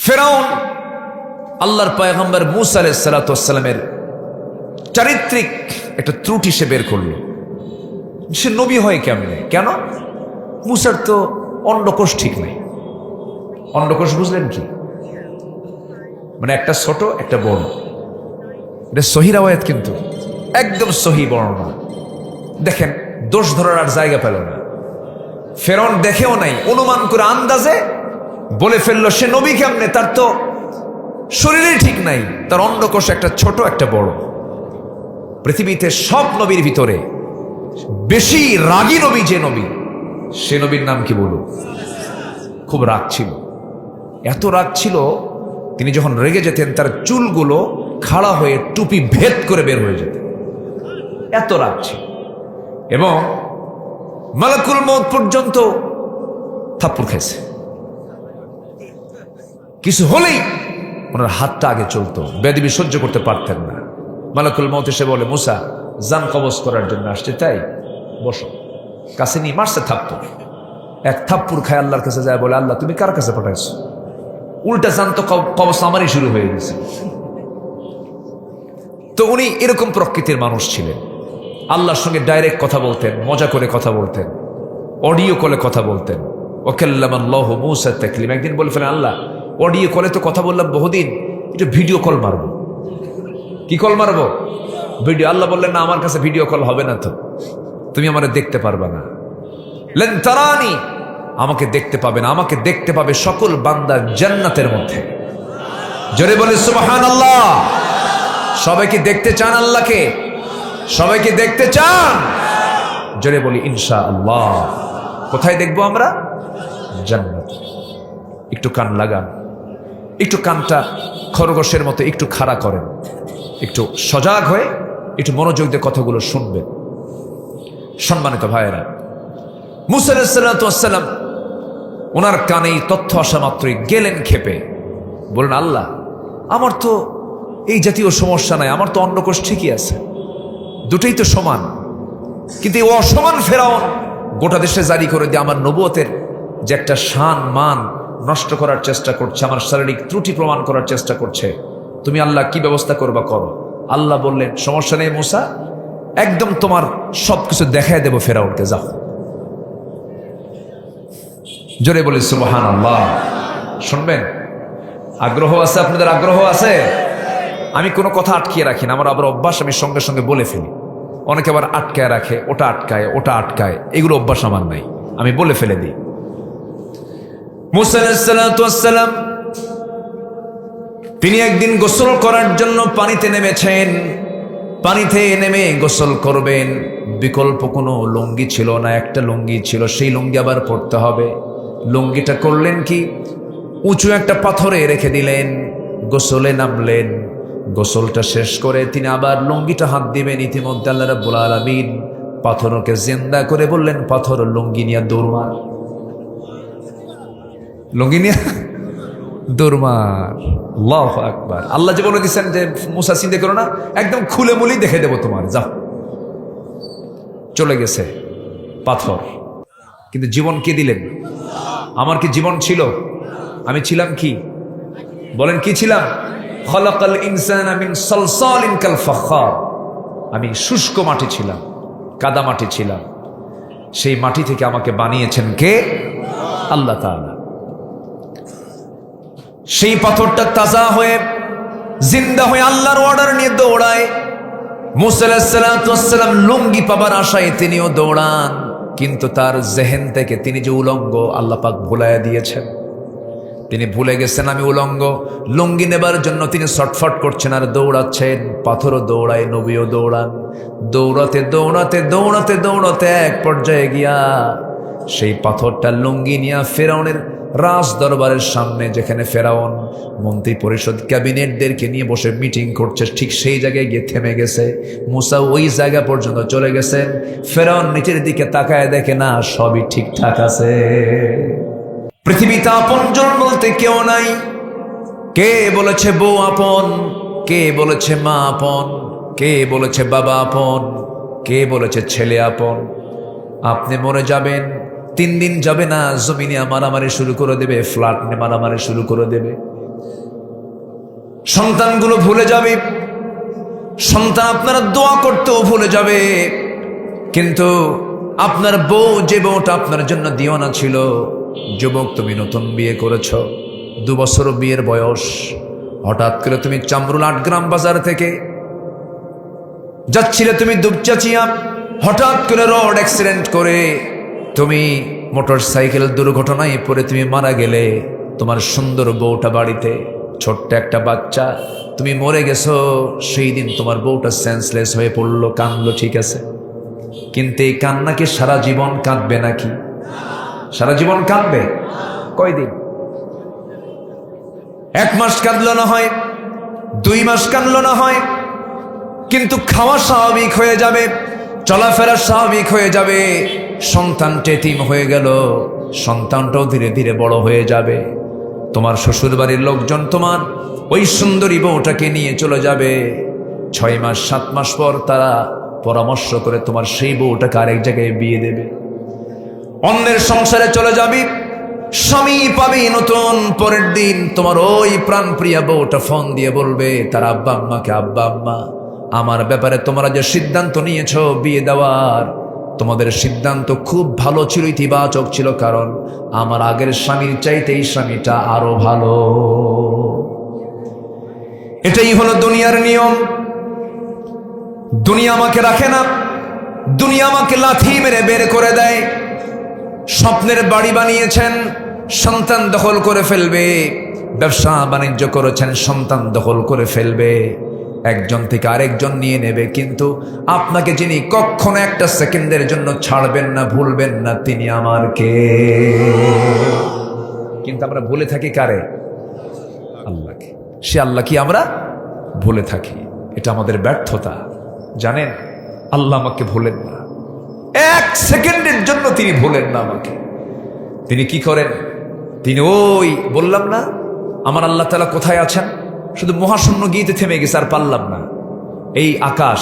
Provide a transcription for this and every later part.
ফেরাউন আল্লাহর পয়গম্বর মূসা আলাইহিস সালাতু ওয়াস সালামের চারিত্রিক একটা ত্রুটি সে বের করলো। সে নবী হয় কেমনে? কেন? মূসার তো অন্ডকোষ ঠিক নাই। অন্ডকোষ বুঝলেন কি? মানে একটা ছোট একটা বড়। এটা সহি রাওয়ায়াত, কিন্তু একদম সহি বর্ণনা। দেখেন, দোষ ধরার আর জায়গা পেল না। ফেরাউন দেখেও নাই, অনুমান করে আন্দাজে বলে ফেললো সে নবী কেমনে? তার তো শরীরই ঠিক নাই, তার অন্ডকোষ একটা ছোট একটা বড়। পৃথিবীতে সব নবীর ভিতরে বেশি রাগী নবী যে নবী, সে নবীর নাম কি বলুন? খুব রাগ ছিল। এত রাগ ছিল, তিনি যখন রেগে যেতেন তার চুলগুলো খাড়া হয়ে টুপি ভেদ করে বের হয়ে যেত। এত রাগ ছিল। এবং মালাকুল মউত পর্যন্ত থাপ্পড় খাইছে। কিছু হলেই ওনার হাতটা আগে চলতো, বেয়াদবি সহ্য করতে পারতেন না। মালাকুল মউত এসে বলে, মুসা জান কবজ করার জন্য আসছে, তাই বসো। কাছে নিয়ে মারছে থাপ্পড়। এক থাপ্পড় খায় আল্লাহর কাছে যায়, বলে, আল্লাহ তুমি কার কাছে পাঠাইছো? উল্টা জান তো কবজ আমারই শুরু হয়ে গেছে। তো উনি এরকম প্রকৃতির মানুষ ছিলেন। আল্লাহর সঙ্গে ডাইরেক্ট কথা বলতেন, মজা করে কথা বলতেন, অডিও কলে কথা বলতেন। ওয়াকাল্লামাল্লাহু মূসা তাকলিমা। একদিন বলে ফেলেন, আল্লাহ অডিও কলে তো কথা বললাম বহুদিন, একটু ভিডিও কল মারবো। কি কল মারবো? ভিডিও। আল্লাহ বললেন, না, আমার কাছে ভিডিও কল হবে না, তো তুমি আমারে দেখতে পারবে না। লেন তারানি, আমাকে দেখতে পাবে না। আমাকে দেখতে পাবে সকল বান্দা জান্নাতের মধ্যে। জোরে বলে সুবহানাল্লাহ। সবাই কি দেখতে চান আল্লাহকে? সবাই কি দেখতে চান? জোরে বলি ইনশাআল্লাহ। কোথায় দেখবো আমরা? জান্নাত। একটু কান লাগান, একটু কানটা খরগোশের মতো একটু খাড়া করেন, একটু সজাগ হয়ে একটু মনোযোগ দিয়ে কথাগুলো শুনবেন। সম্মানিত ভাইয়েরা, মূসা আলাইহিস সালাতু ওয়াস সালাম ওনার কানে তথ্য আসা মাত্রই গেলেন ক্ষেপে। বললেন, আল্লাহ আমার তো এই জাতীয় সমস্যা নাই, আমার তো অন্ডকোষ ঠিকই আছে, দুটোই তো সমান। কিন্তু এই অসমান ফেরাউন গোটা দেশে জারি করে দিয়ে আমার নবুয়তের যে একটা শান মান নষ্ট করার চেষ্টা করছে, আমার শারীরিক ত্রুটি প্রমাণ করার চেষ্টা করছে। তুমি আল্লাহ কি ব্যবস্থা করবা করো। আল্লাহ বললেন, সমস্যা নেই মূসা, একদম তোমার সবকিছু দেখায় দেব ফেরাউনকে, যাও। জোরে বলি সুবহানাল্লাহ। শুনবেন? আগ্রহ আছে? আপনাদের আগ্রহ আছে? আমি কোনো কথা আটকিয়ে রাখি না, আমার আবার অভ্যাস, আমি সঙ্গে সঙ্গে বলে ফেলি। অনেকে আবার আটকায় রাখে, ওটা আটকায় ওটা আটকায়, এগুলো অভ্যাস আমার নাই, আমি বলে ফেলে দিই। মূসা আলাইহিস সালাতু ওয়াস সালাম তিনি একদিন গোসল করার জন্য পানিতে নেমেছেন। পানিতে নেমে গোসল করবেন, বিকল্প কোনো লুঙ্গি ছিল না, একটা লুঙ্গি ছিল, সেই লুঙ্গি আবার পরতে হবে। লুঙ্গিটা করলেন কি, উঁচু একটা পাথরে রেখে দিলেন, গোসলে নামলেন। গোসলটা শেষ করে তিনি আবার লুঙ্গিটা হাত দিবেন। ইতিমধ্যে আল্লাহ রাব্বুল আলামিন পাথরকে জিন্দা করে বললেন, পাথর লুঙ্গি নিয়ে দৌড় মার। লুঙ্গি নিয়ে দৌড় মার। আল্লাহু আকবার। আল্লাহ যে বলে দিচ্ছেন যে মূসা চিন্তা করো না, একদম খুলে মুলি দেখে দেবো তোমার, যাও। চলে গেছে পাথর, কিন্তু জীবন কে দিলেন? আমার কি জীবন ছিল? আমি ছিলাম কি? বলেন কি ছিলাম? খলাকাল ইনসানা মিন সালসালিন কাল ফাখার। আমি শুষ্ক মাটি ছিলাম, কাদা মাটি ছিলাম। সেই মাটি থেকে আমাকে বানিয়েছেন কে? আল্লাহ তাআলা। সেই পাথরটা তাজা হয়ে জিন্দা হয়ে আল্লাহর অর্ডার নিয়ে দৌড়ায়। মূসা আলাইহিস সালাতু ওয়াস সালাম লুঙ্গি পাবার আশায় তিনিও দৌড়ান, কিন্তু তার জেহেন থেকে তিনি যে উলঙ্গ আল্লাহ পাক ভুলাইয়া দিয়েছেন। তিনি ভুলে গেছেন আমি উলঙ্গ। লুঙ্গি নেবার জন্য তিনি ছটফট করছেন আর দৌড়াচ্ছেন। পাথরও দৌড়ায়, নবীও দৌড়ান। দৌড়াতে দৌড়াতে দৌড়াতে দৌড়াতে এক পর্যায়ে গিয়া সেই পাথরটা লুঙ্গি নিয়ে ফেরাউনের রাজ দরবারের সামনে, যেখানে ফেরাউন মন্ত্রী পরিষদ ক্যাবিনেটদেরকে নিয়ে বসে মিটিং করছে, ঠিক সেই জায়গায় গিয়ে থেমে গেছে। মূসা ওই জায়গা পর্যন্ত চলে গেছেন। ফেরাউন নিচের দিকে তাকায় দেখে, না, সবই ঠিকঠাক আছে। পৃথিবীতে আপনজন বলতে কেউ নাই। কে বলেছে বউ আপন? কে বলেছে মা আপন? কে বলেছে বাবা আপন? কে বলেছে ছেলে আপন? আপনি মরে যাবেন, 3 দিন যাবে না, জমিনে মারামারি শুরু করে দেবে, ফ্ল্যাট নিয়ে মারামারি শুরু করে দেবে। সন্তানগুলো ভুলে যাবে, সন্তান আপনারা দোয়া করতেও ভুলে যাবে। কিন্তু আপনার বউ, যে বউটা আপনার জন্য দিওয়ানা ছিল, যুবক তুমি নতুন বিয়ে করেছ, 2 বছর বিয়ের বয়স, হঠাৎ করে তুমি চামরুল 8 গ্রাম বাজার থেকে যাচ্ছিলে তুমি দুপচাচিয়া, হঠাৎ করে রোড অ্যাক্সিডেন্ট করে তুমি মোটরসাইকেল দুর্ঘটনায় পড়ে তুমি মারা গেলে। তোমার সুন্দর বউটা বাড়িতে, ছোট্ট একটা বাচ্চা, তুমি মরে গেছো। সেই দিন তোমার বউটা সেন্সলেস হয়ে পড়লো, কাঁদলো, ঠিক আছে, কিন্তু এই কান্নাকে সারা জীবন কাঁদবে নাকি? সারা জীবন কাঁদবে? কয়দিন? 1 মাস কাঁদলো না হয়, 2 মাস কাঁদলো না হয়, কিন্তু খাওয়া স্বাভাবিক হয়ে যাবে, চলাফেরা স্বাভাবিক হয়ে যাবে। সন্তান এতিম হয়ে গেল, সন্তানটাও ধীরে ধীরে বড় হয়ে যাবে। তোমার শ্বশুর বাড়ির লোকজন তোমার ওই সুন্দরী বউটাকে নিয়ে চলে যাবে। 6 মাস 7 মাস পর তারা পরামর্শ করে তোমার সেই বউটাকে আরেক জায়গায় বিয়ে দেবে, অন্যের সংসারে চলে যাবি, স্বামী পাবি নতুন। পরের দিন তোমার ওই প্রাণপ্রিয়া বউটা ফোন দিয়ে বলবে তার আব্বা আম্মাকে, আব্বা আম্মা, আমার ব্যাপারে তোমরা যে সিদ্ধান্ত নিয়েছো বিয়ে দেওয়ার, তোমাদের সিদ্ধান্ত খুব ভালো ছিল, ইতিবাচক ছিল, কারণ আমার আগের স্বামীর চাইতে এই স্বামীটা আরো ভালো। এটাই হলো দুনিয়ার নিয়ম। দুনিয়া আমাকে রাখে না, দুনিয়া আমাকে লাথি মেরে বের করে দেয়। স্বপ্নের বাড়ি বানিয়েছেন, সন্তান দখল করে ফেলবে। ব্যবসা বাণিজ্য করেছেন, সন্তান দখল করে ফেলবে, একজন থেকে আরেকজন নিয়ে নেবে। কিন্তু আপনাকে যিনি কখনো একটা সেকেন্ডের জন্য ছাড়বেন না, ভুলবেন না, তিনি আমার কে? কিন্তু আমরা ভুলে থাকি কারে? আল্লাহকে। সে আল্লাহ কি আমরা ভুলে থাকি, এটা আমাদের ব্যর্থতা। জানেন, আল্লাহ আমাকে ভুলেন না, 1 সেকেন্ডের জন্য তিনি ভুলেন না আমাকে। তিনি কি করেন? তিনি ওই বললাম না, আমার আল্লাহ তাআলা কোথায় আছেন, শুধু মহাশূন্য গীতে থেমে গেছে, আর পারলাম না। এই আকাশ,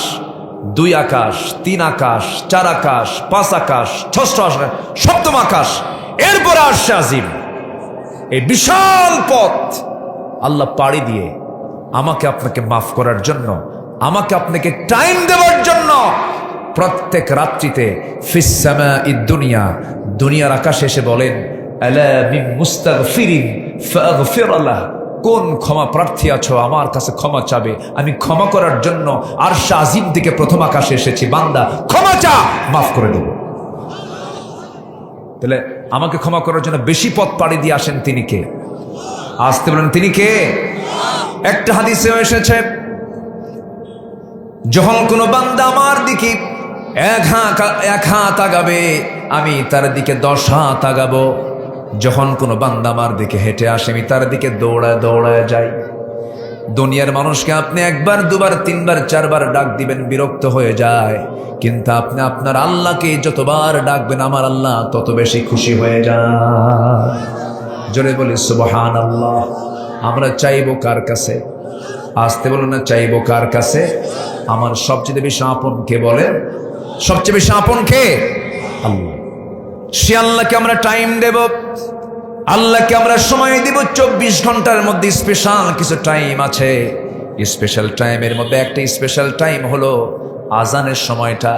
2 আকাশ, 3 আকাশ, 4 আকাশ, 5 আকাশ, 6 আকাশ, 7ম আকাশ, এরপরে আরশে আজিম, এই বিশাল পথ আল্লাহ পাড়ি দিয়ে আমাকে আপনাকে মাফ করার জন্য, আমাকে আপনাকে টাইম দেওয়ার জন্য প্রত্যেক রাত্রিতে ফিস সামাঈদ দুনিয়া, দুনিয়ার আকাশে এসে বলেন, আলা মিন মুস্তাগফিরিন ফাগফির লাহু, কোন ক্ষমা প্রার্থী আছো, আমার কাছে ক্ষমা চাবে, আমি ক্ষমা করার জন্য আরশে আজিম থেকে 1ম আকাশে এসেছি, বান্দা ক্ষমা চা, মাফ করে দেব। তাহলে আমাকে ক্ষমা করার জন্য বেশি পথ পাড়ি দিয়ে আসেন তিনি কে? আসতে বলেন, তিনি কে? একটা হাদিসে এসেছে, যখন কোনো বান্দা আমার দিকে 1 হাত আগাবে, আমি তার দিকে 10 হাত আগাবো। যখন কোনো বান্দা আমার দিকে হেঁটে আসে, আমি তার দিকে দৌড়ায় দৌড়ায় যাই। দুনিয়ার মানুষকে আপনি 1 বার 2 বার 3 বার 4 বার ডাক দিবেন, বিরক্ত হয়ে যায়, কিন্তু আপনি আপনার আল্লাহকে যতবার ডাকবেন, আমার আল্লাহ তত বেশি খুশি হয়ে যায়। জোরে বলি সুবহানাল্লাহ। আমরা চাইবো কার কাছে? আসতে বলো না, চাইবো কার কাছে? আমার সবচেয়ে বেশি আপন কে বলে? সবচেয়ে বেশি আপন কে? আল্লাহ। সে আল্লাহকে আমরা টাইম দেব, আল্লাহকে আমরা সময় দিব। 24 ঘন্টার মধ্যে স্পেশাল কিছু টাইম আছে। স্পেশাল টাইমের মধ্যে একটা স্পেশাল টাইম হলো আজানের সময়টা।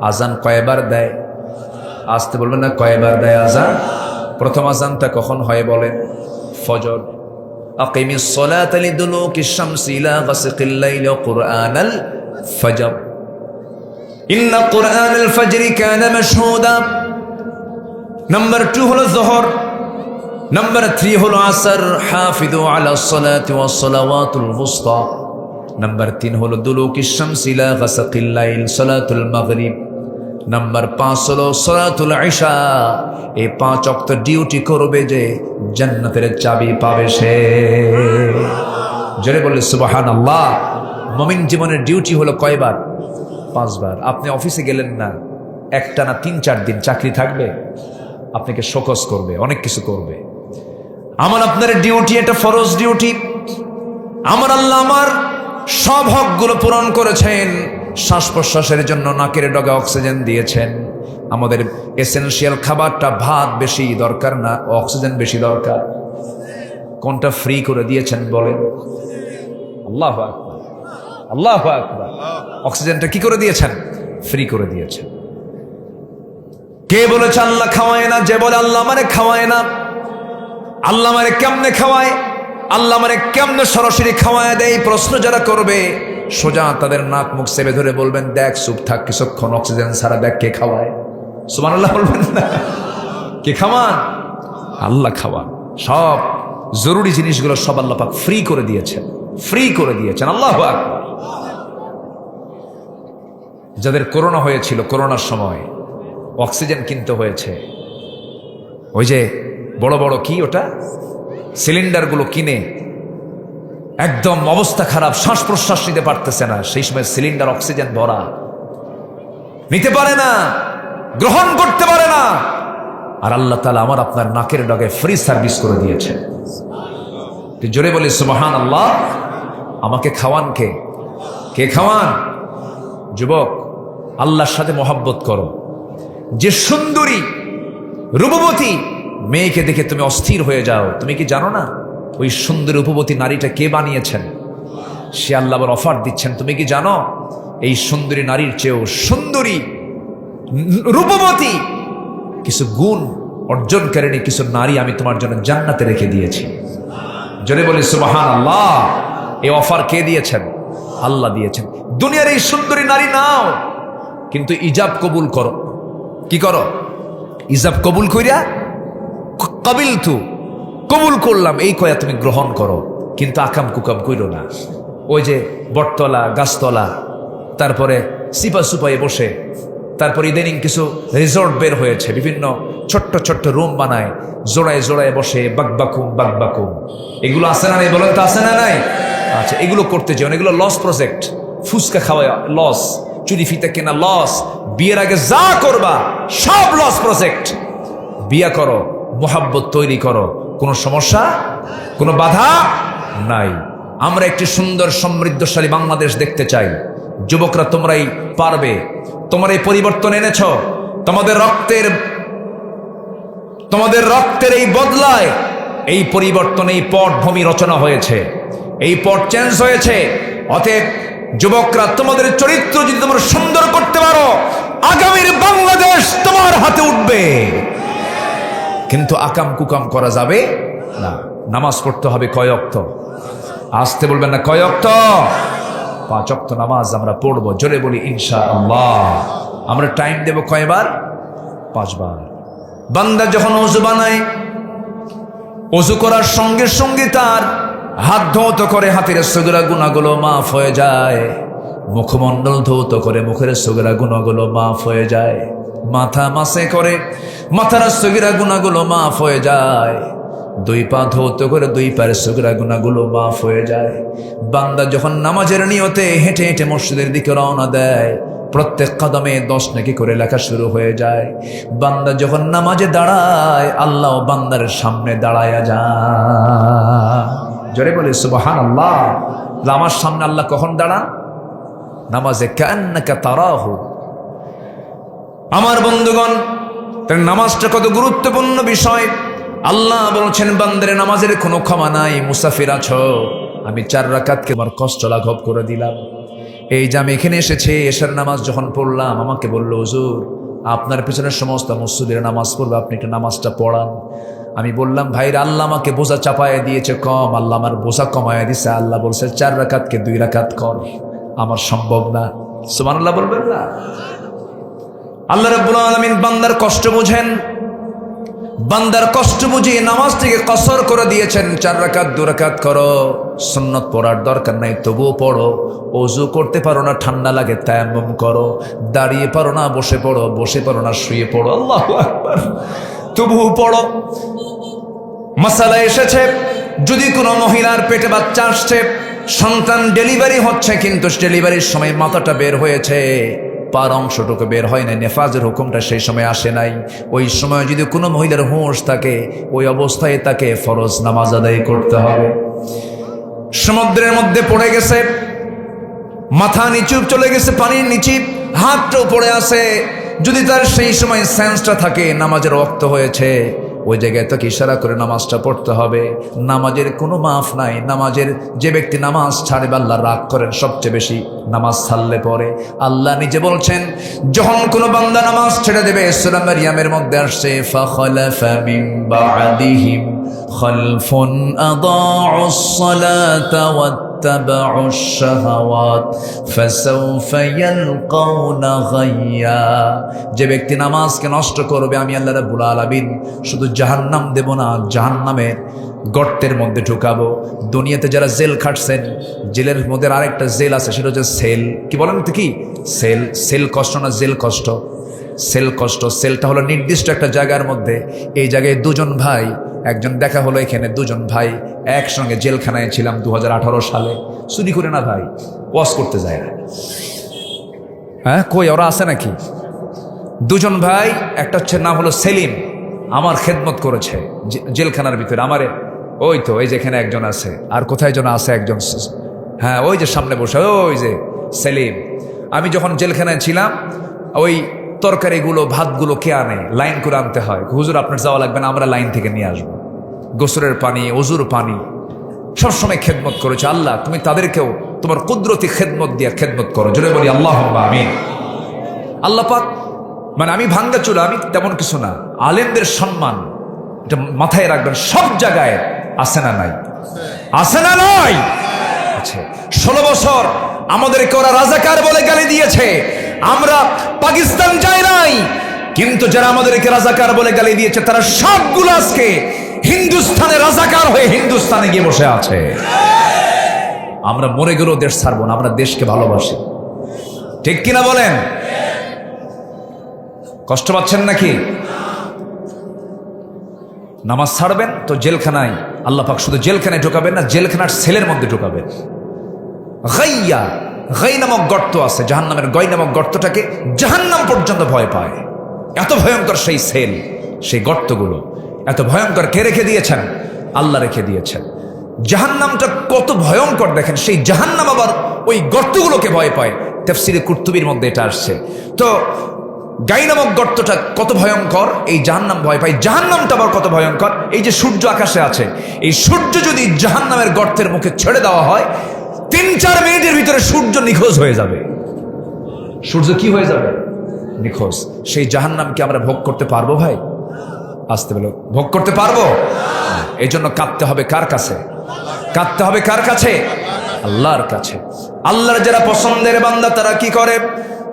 আজান কয়বার দেয়? আসতে বলবেন না, কয়বার দেয় আজান? প্রথম আজানটা কখন হয় বলেন? ফজর। আকিমিস সালাতা লিদুলুকিশ শামসি ইলা গাসিকিল লাইলি ওয়া কুরআনাল ফজর, ইন্না কুরআনাল ফজরি কানা মাশহুদা। নাম্বার 2 হলো যোহর, নাম্বার 3 হলো আসর, হাফিজু আলাস সালাতি ওয়াস সালাওয়াতুল ওয়ুসতা। নাম্বার 3 হলো দুলুকিশ শামসি ইলা গাসিকিল লাইল, সালাতুল মাগরিব। নাম্বার 5 হলো সালাতুল ইশা। এই 5 ওয়াক্ত ডিউটি করবে যে, জান্নাতের চাবি পাবে সে। জোরে বলে সুবহানাল্লাহ। মুমিন জীবনের ডিউটি হলো কয়বার? 5 বার। আপনি অফিসে গেলেন না, একটা না 3-4 দিন চাকরি থাকবে, আপনাকে শোকস করবে, অনেক কিছু করবে। আমার আপনার ডিউটি, এটা ফরজ ডিউটি। আমার আল্লাহ আমার সব হকগুলো পূরণ করেছেন। শ্বাস প্রশ্বাসের জন্য নাকের ডগা অক্সিজেন দিয়েছেন। আমাদের এসেনশিয়াল খাবারটা ভাত বেশি দরকার না, অক্সিজেন বেশি দরকার। কোনটা ফ্রি করে দিয়েছেন বলেন? আল্লাহু আকবার, আল্লাহু আকবার। অক্সিজেনটা কি করে দিয়েছেন? ফ্রি করে দিয়েছেন। কে বলেছে আল্লাহ খাওয়ায় না? যে বলে আল্লাহ আমারে খাওয়ায় না। আল্লাহ আমারে কেমনে খাওয়ায়, আল্লাহ আমারে কেমনে সরাসরি খাওয়ায় দেয়, প্রশ্ন যারা করবে সোজা তাদের নাক মুখ চেপে ধরে বলবেন, দেখ চুপ থাক কিছুক্ষণ, অক্সিজেন ছাড়া দেখ কে খাওয়ায়। সুবহানাল্লাহ বলবেন না? কে খাওয়ান? আল্লাহ খাওয়ান। সব জরুরি জিনিসগুলো সব আল্লাহ পাক ফ্রি করে দিয়েছেন, ফ্রি করে দিয়েছেন। আল্লাহু আকবার। যাদের করোনা হয়েছিল, করোনার সময় অক্সিজেন কিনতে হয়েছে, ওই যে বড় বড় কি ওটা সিলিন্ডারগুলো কিনে একদম অবস্থা খারাপ, শ্বাস প্রশ্বাস নিতে পারতেছে না, সেই সময় সিলিন্ডার অক্সিজেন ভরা, নিতে পারে না, গ্রহণ করতে পারে না, আর আল্লাহ তাআলা আমার আপনার নাকের ডগে ফ্রি সার্ভিস করে দিয়েছে। জোরে বলি সুবহানাল্লাহ। আমাকে খাওয়ান কে? কে খাওয়ান? যুবক, আল্লাহর সাথে মহব্বত করো। যে সুন্দরী রূপবতী মেয়েকে দেখে তুমি অস্থির হয়ে যাও, তুমি কি জানো না ওই সুন্দরী রূপবতী নারীটা কে বানিয়েছেন? সে আল্লাহ আবার অফার দিচ্ছেন, তুমি কি জানো এই সুন্দরী নারীর চেয়েও সুন্দরী রূপবতী কিছু গুণ অর্জনকারিণী কিছু নারী আমি তোমার জন্য জান্নাতে রেখে দিয়েছি। জোরে বলি সুবহানাল্লাহ। এই অফার কে দিয়েছেন? আল্লাহ দিয়েছেন। দুনিয়ার এই সুন্দরী নারী নাও, কিন্তু ইজাব কবুল করো। কি করো? ইজাব কবুল কইরা কাবিলতু, কবুল করলাম এই কয়া তুমি গ্রহণ করো, কিন্তু আকাম কুকাম কইরো না। ওই যে বটতলা গাছতলা, তারপরে সিপা সুপায়ে বসে, তারপর ইদানিং কিছু রিসোর্ট বের হয়েছে, বিভিন্ন ছোট্ট ছোট্ট রুম বানায়, জোড়ায় জোড়ায় বসে বাকবাকুম বাকবাকুম, এগুলো আছে না নাই? বলেন তো আছে না নাই? আচ্ছা, এগুলো করতে চাও, এগুলো লস প্রজেক্ট। ফুচকা খাওয়া লস, চুরি ফিতে কেনা লস, বিয়ের আগে যা করবা সব লস প্রজেক্ট। বিয়া করো, মোহাব্বত তৈরি করো, কোনো সমস্যা, কোনো বাধা নাই। আমরা একটি সুন্দর সমৃদ্ধশালী বাংলাদেশ দেখতে চাই। যুবকরা তোমরাই পারবে, তোমরা এই পরিবর্তন এনেছ, তোমাদের রক্তের এই বদলায় এই পরিবর্তন, এই পটভূমি রচনা হয়েছে, এই পট চেঞ্জ হয়েছে। অতএব যুবকরা, তোমাদের চরিত্র যদি তোমরা সুন্দর করতে পারো, আগামীর বাংলাদেশ তোমার হাতে উঠবে। কিন্তু আকাম কুকাম করা যাবে না। নামাজ পড়তে হবে কয় ওয়াক্ত? আসতে বলবেন না, কয় ওয়াক্ত? 5 ওয়াক্ত নামাজ আমরা পড়বো। জোরে বলি ইনশাআল্লাহ। আমরা টাইম দেব কয়বার? 5 বার। বান্দা যখন ওযু বানায়, ওযু করার সঙ্গে সঙ্গে তার হাত ধৌত করে হাতের সগরা গুনাহগুলো মাফ হয়ে যায়, মুখমণ্ডল ধৌত করে মুখের সগরা গুনাহগুলো মাফ হয়ে যায়, মাথা মাসে করে মাথার সগরা গুনাহগুলো মাফ হয়ে যায়, 2 পা ধৌত করে 2 পায়ের সগরা গুনাহগুলো মাফ হয়ে যায়। বান্দা যখন নামাজের নিয়তে হেঁটে হেঁটে মসজিদের দিকে রওনা দেয়, প্রত্যেক কদমে 10 নেকি করে লেখা শুরু হয়ে যায়। বান্দা যখন নামাজে দাঁড়ায়, আল্লাহ বান্দার সামনে দাঁড়ায়া যায়। জোরে বলে সুবহানাল্লাহ। আমার সামনে আল্লাহ কখন দাঁড়ান? নামাজে, কান্নাকা তারাহু। আমার বন্ধুগণ, তার নামাজটা কত গুরুত্বপূর্ণ বিষয়। আল্লাহ বলছেন, বান্দারে নামাজের কোনো ক্ষমা নাই। মুসাফির আছো, আমি 4 রাকাতকে আমার কষ্ট লাঘব করে দিলাম। এই যে আমি এখানে এসেছি, এশার নামাজ যখন পড়লাম, আমাকে বলল, হুজুর আপনার পেছনে সমস্ত মসজিদের নামাজ পড়বে, আপনি একটা নামাজটা পড়ান। আমি বললাম, ভাইরা, আল্লাহ আমাকে বোঝা চাপায় দিয়েছে কম, আল্লাহ আমার বোঝা কমায় দিছে। আল্লাহ বলছে 4 রাকাতকে 2 রাকাত কর। আমার সম্ভব না। সুবহানাল্লাহ বলবেন না? আল্লাহ রাব্বুল আলামিন বান্দার কষ্ট বুঝেন, বান্দার কষ্ট বুঝিয়ে নামাজটিকে কসর করে দিয়েছেন। 4 রাকাত 2 রাকাত করো। সুন্নত পড়ার দরকার নাই, তবুও পড়ো। ওযু করতে পারো না, ঠান্ডা লাগে, তায়াম্মুম করো। দাঁড়িয়ে পারো না, বসে পড়ো। বসে পারো না, শুয়ে পড়ো। আল্লাহু আকবার, তবুও পড়ো। মাসালা এসেছে, যদি কোনো মহিলার পেটে বাচ্চা আসছে, সন্তান ডেলিভারি হচ্ছে, কিন্তু ডেলিভারির সময় মাথাটা বের হয়েছে, পার অংশটুকু বের হয় নাই, নেফাজের হুকুমটা সেই সময় আসে নাই, ওই সময় যদি কোনো মহিলার হুঁশ থাকে, ওই অবস্থায় তাকে ফরজ নামাজ আদায় করতে হবে। সমুদ্রের মধ্যে পড়ে গেছে, মাথা নিচু চলে গেছে, পানির নিচে হাতটাও পড়ে আছে, যদি তার সেই সময় সেন্সটা থাকে, নামাজের ওয়াক্ত হয়েছে, ওই জায়গায় তাকে ইশারা করে নামাজটা পড়তে হবে। নামাজের কোনো মাফ নাই। নামাজের যে ব্যক্তি নামাজ ছাড়ে আল্লাহ রাগ করেন সবচেয়ে বেশি নামাজ ছাড়লে পরে। আল্লাহ নিজে বলছেন যখন কোনো বান্দা নামাজ ছেড়ে দেবে, সূরা মারইয়ামের মধ্যে আসছে ফাখালাফা মিন বা'দিহিম খালফুন আদাউস সালাতা واتبعوا الشهوات فسوف يلقون غيا। যে ব্যক্তি নামাজকে নষ্ট করবে আমি আল্লাহ রাব্বুল আলামিন শুধু জাহান্নাম দেব না, জাহান্নামের গর্তের মধ্যে ঢুকাবো। দুনিয়াতে যারা জেল খাটছেন, জেলের মধ্যে আরেকটা জেল আছে, সেটা হচ্ছে সেল। কি বলেন তো কি সেল? সেল কষ্ট না জেল কষ্ট? সেল কষ্ট। সেলটা হলো নির্দিষ্ট একটা জায়গার মধ্যে। এই জায়গায় দুজন ভাই, একজন দেখা হলো এখানে, দুজন ভাই একসঙ্গে জেলখানায় ছিলাম 2018 সালে। চুরি করে না ভাই, ওয়াজ করতে যায় না। হ্যাঁ, কই ওরা আছে নাকি? দুজন ভাই, একটা হচ্ছে নাম হলো সেলিম, আমার খেদমত করেছে জেলখানার ভিতরে আমারে। ওই তো এই যেখানে একজন আছে, আর কোথায় যেন আছে একজন, হ্যাঁ ওই যে সামনে বসে ওই যে সেলিম। আমি যখন জেলখানায় ছিলাম, ওই তরকারিগুলো ভাতগুলো কে আনে? লাইন করে আনতে হয়। হুজুর আপনার যাওয়া লাগবে না, আমরা লাইন থেকে নিয়ে আসবো। গোসলের পানি, ওজুর পানি, সবসময় খেদমত করেছে। আল্লাহ তুমি তাদেরকেও তোমার কুদরতি খেদমত দিয়ে খেদমত করো। জোরে বলি আল্লাহুম্মা আমিন। আল্লাহ পাক, মানে আমি ভাঙ্গা চুলা, আমি তেমন কিছু না। আলেমদের সম্মান এটা মাথায় রাখবেন, সব জায়গায় আছে না নাই? আছে না নাই? আছে। 16 বছর আমাদেরকে ওরা রাজাকার বলে গালি দিয়েছে। আমরা পাকিস্তান যাই নাই, কিন্তু যারা আমাদেরকে রাজাকার বলে গালি দিয়েছে তারা সবগুলো আজকে হিন্দুস্তানে রাজাকার হয়ে হিন্দুস্তানে গিয়ে বসে আছে। আমরা মরে গেলেও দেশ ছাড়বো না, আমরা দেশকে ভালোবাসি। ঠিক কিনা বলেন? কষ্ট পাচ্ছেন নাকি? নামাজ ছাড়বেন তো জেলখানায়, আল্লাহ পাক শুধু জেলখানায় ঢোকাবেন না, জেলখানার সেলের মধ্যে ঢোকাবেন। গাইয়া, গাই নামক গর্ত আছে জাহান্নামের। গই নামক গর্তটাকে জাহান্নাম পর্যন্ত ভয় পায়, এত ভয়ঙ্কর সেই সেল, সেই গর্তগুলো এত ভয়ঙ্কর। কে রেখে দিয়েছেন? আল্লাহ রেখে দিয়েছেন। জাহান্নামটা কত ভয়ঙ্কর দেখেন, সেই জাহান্নাম আবার ওই গর্তগুলোকে ভয় পায়। তাফসীরে কুরতুবীর মধ্যে এটা আসছে। তো গাই নামক গর্তটা কত ভয়ঙ্কর, এই জাহান্নাম ভয় পায়। জাহান্নামটা আবার কত ভয়ঙ্কর, এই যে সূর্য আকাশে আছে, এই সূর্য যদি জাহান্নামের গর্তের মুখে ছেড়ে দেওয়া হয়, 3-4 মিনিটের ভিতরে সূর্য নিখোঁজ হয়ে যাবে। সূর্য কি হয়ে যাবে? নিখোঁজ। সেই জাহান্নামকে আমরা ভোগ করতে পারবো ভাই? আসতে বলো, ভোগ করতে পারবো? এই জন্য কাঁদতে হবে কার কাছে? কাঁদতে হবে কার কাছে? আল্লাহর কাছে। আল্লাহর যারা পছন্দের বান্দা তারা কি করে?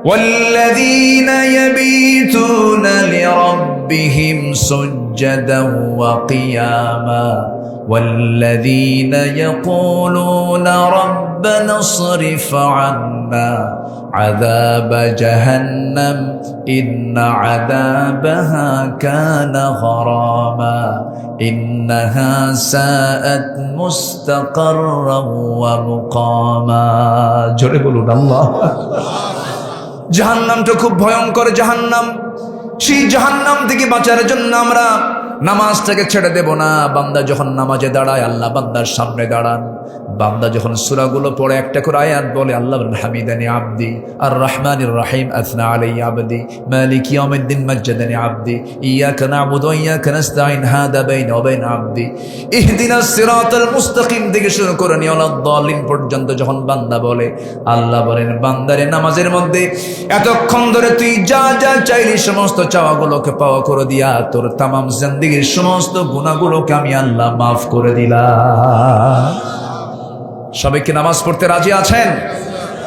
والذين يبيتون لربهم سجدا وقياما والذين يقولون ربنا اصرف عنا عذاب جهنم إن عذابها كان غراما إنها ساءت مستقرا ومقاما। জোরে বলুন আল্লাহু আকবার। জাহান্নামটা খুব ভয়ঙ্কর জাহান্নাম। সেই জাহান্নাম থেকে বাঁচার জন্য আমরা নামাজটাকে ছেড়ে দেব না। বান্দা যখন নামাজে দাঁড়ায়, আল্লাহ বান্দার সামনে দাঁড়ান। বান্দা যখন সূরাগুলো পড়ে একটা করে আয়াত বলে, আল্লাহ বলেন হামিদানি আবদি, আর রহমানির রহিম আথনা আলাইয়া আবদি, মালিক ইয়াউমিদ্দিন মাজ্জাদানি আবদি, ইয়াকা না'বুদু ওয়া ইয়াকা নাস্তাঈন, হাদা বাইনা ওয়া বাইনা আবদি, ইহদিনাস সিরাতাল মুস্তাকিম থেকে শুরু করে নিয়ালাদ-দালিন পর্যন্ত যখন বান্দা বলে, আল্লাহ বলেন বান্দারে নামাজের মধ্যে এতক্ষণ ধরে তুই যা যা চাইলি সমস্ত চাওয়াগুলোকে পাওয়া করে দিয়া তোর তামাম জিন্দেগীর সমস্ত গুনাহগুলোকে আমি আল্লাহ মাফ করে দিলাম। সবাই কি নামাজ পড়তে রাজি আছেন?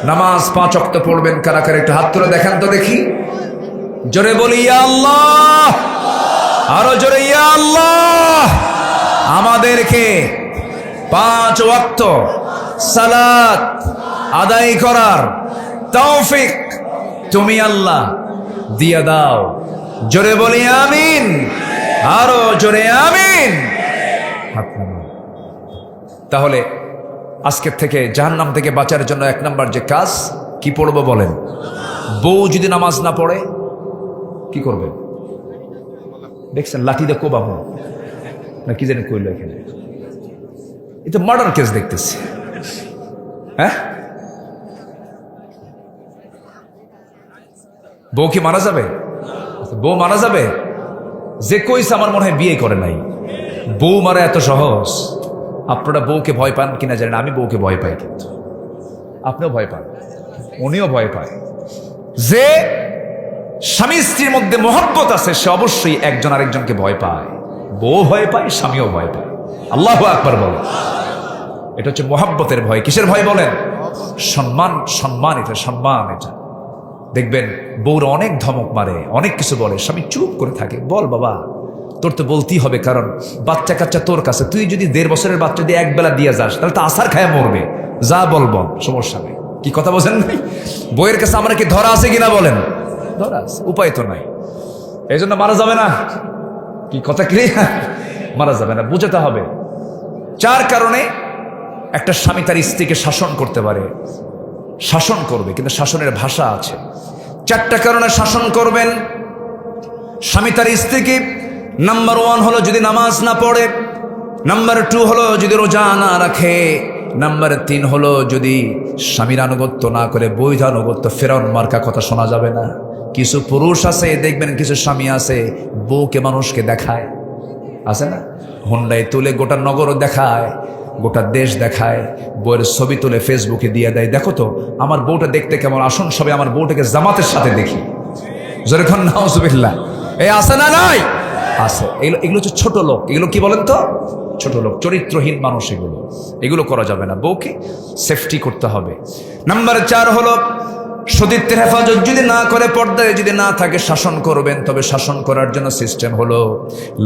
নামাজ 5 ওয়াক্ত পড়বেন কারা কারা? একটু হাত তুলে দেখেন তো দেখি। জোরে বলি ইয়া আল্লাহ, আরো জোরে ইয়া আল্লাহ। আমাদেরকে 5 ওয়াক্ত সালাত আদায় করার তৌফিক তুমি আল্লাহ দিয়ে দাও। জোরে বলি আমিন, আরো জোরে আমিন। তাহলে আজকের থেকে জাহান্নাম থেকে বাঁচার জন্য 1 নাম্বার যে কাজ কি পড়বো বলেন? বউ যদি নামাজ না পড়ে কি করবে? দেখছেন লাঠি দিয়ে কোবাবো না কি জানি কইলো এখানে। এটা মার্ডার কেস দেখতেছি। হ্যাঁ, বউ কি মারা যাবে? বউ মারা যাবে? যে কইছে আমার মনে হয় বিয়ে করে নাই। বউ মারা এত সহজ। আপনারা বউকে ভয় পান কিনা জানেন, আমি বউকে ভয় পাই, কিন্তু আপনিও ভয় পান, উনিও ভয় পায়। যে স্বামী স্ত্রীর মধ্যে মহব্বত আছে সে অবশ্যই একজন আরেকজনকে ভয় পায়। বউ ভয় পায়, স্বামীও ভয় পায়। আল্লাহু আকবার বলে। এটা হচ্ছে মহব্বতের ভয়। কিসের ভয় বলেন? সম্মান, সম্মান, এটা সম্মান। এটা দেখবেন বউরা অনেক ধমক মারে, অনেক কিছু বলে, স্বামী চুপ করে থাকে। বল বাবা, তোর তো বলতেই হবে, কারণ বাচ্চা কাচ্চা তোর কাছে, তুই যদি 1.5 বছরের বাচ্চা দিয়ে একবেলা দিয়ে যাস তাহলে তো আসার খায় মরবে। যা বল বল, সমস্যা নেই। কি কথা বলছেন ভাই? বইয়ের কাছে আমরা কি ধরা আছে কিনা বলেন? ধরা আছে, উপায় তো নাই। এই জন্য মারা যাবে না। কি কথা ক্লিয়ার? মারা যাবে না, বুঝাতে হবে। 4 কারণে একটা স্বামী তার স্ত্রীকে শাসন করতে পারে, শাসন করবে, কিন্তু শাসনের ভাষা আছে। 4টা কারণে শাসন করবেন স্বামী তার স্ত্রীকে। নাম্বার 1 হলো যদি নামাজ না পড়ে, নাম্বার 2 হলো যদি রোজা না রাখে, নাম্বার 3 হলো যদি স্বামীর আনুগত্য না করে বৈধ আনুগত্য। ফেরাউন মার্কা কথা শোনা যাবে না। কিছু পুরুষ আছে দেখবেন, কিছু স্বামী আছে বউকে মানুষকে দেখায়, আছে না? হুন্ডায় তুলে গোটা নগর দেখায়, গোটা দেশ দেখায়, বউয়ের ছবি তুলে ফেসবুকে দিয়ে দেয়, দেখো তো আমার বউটা দেখতে কেমন, আসুন সবাই আমার বউটাকে জামাতের সাথে দেখি। যখন নাউজুবিল্লাহ, এই আছে না নাই? আছে। এগুলো হচ্ছে ছোট লোক। এগুলো কি বলেন তো? ছোট লোক, চরিত্রহীন মানুষ। এগুলো করা যাবে না। বউকে সেফটি করতে হবে। নাম্বার 4 হলো সতীত্বের হেফাজত যদি না করে, পর্দায় যদি না থাকে, শাসন করবেন। তবে শাসন করার জন্য সিস্টেম হলো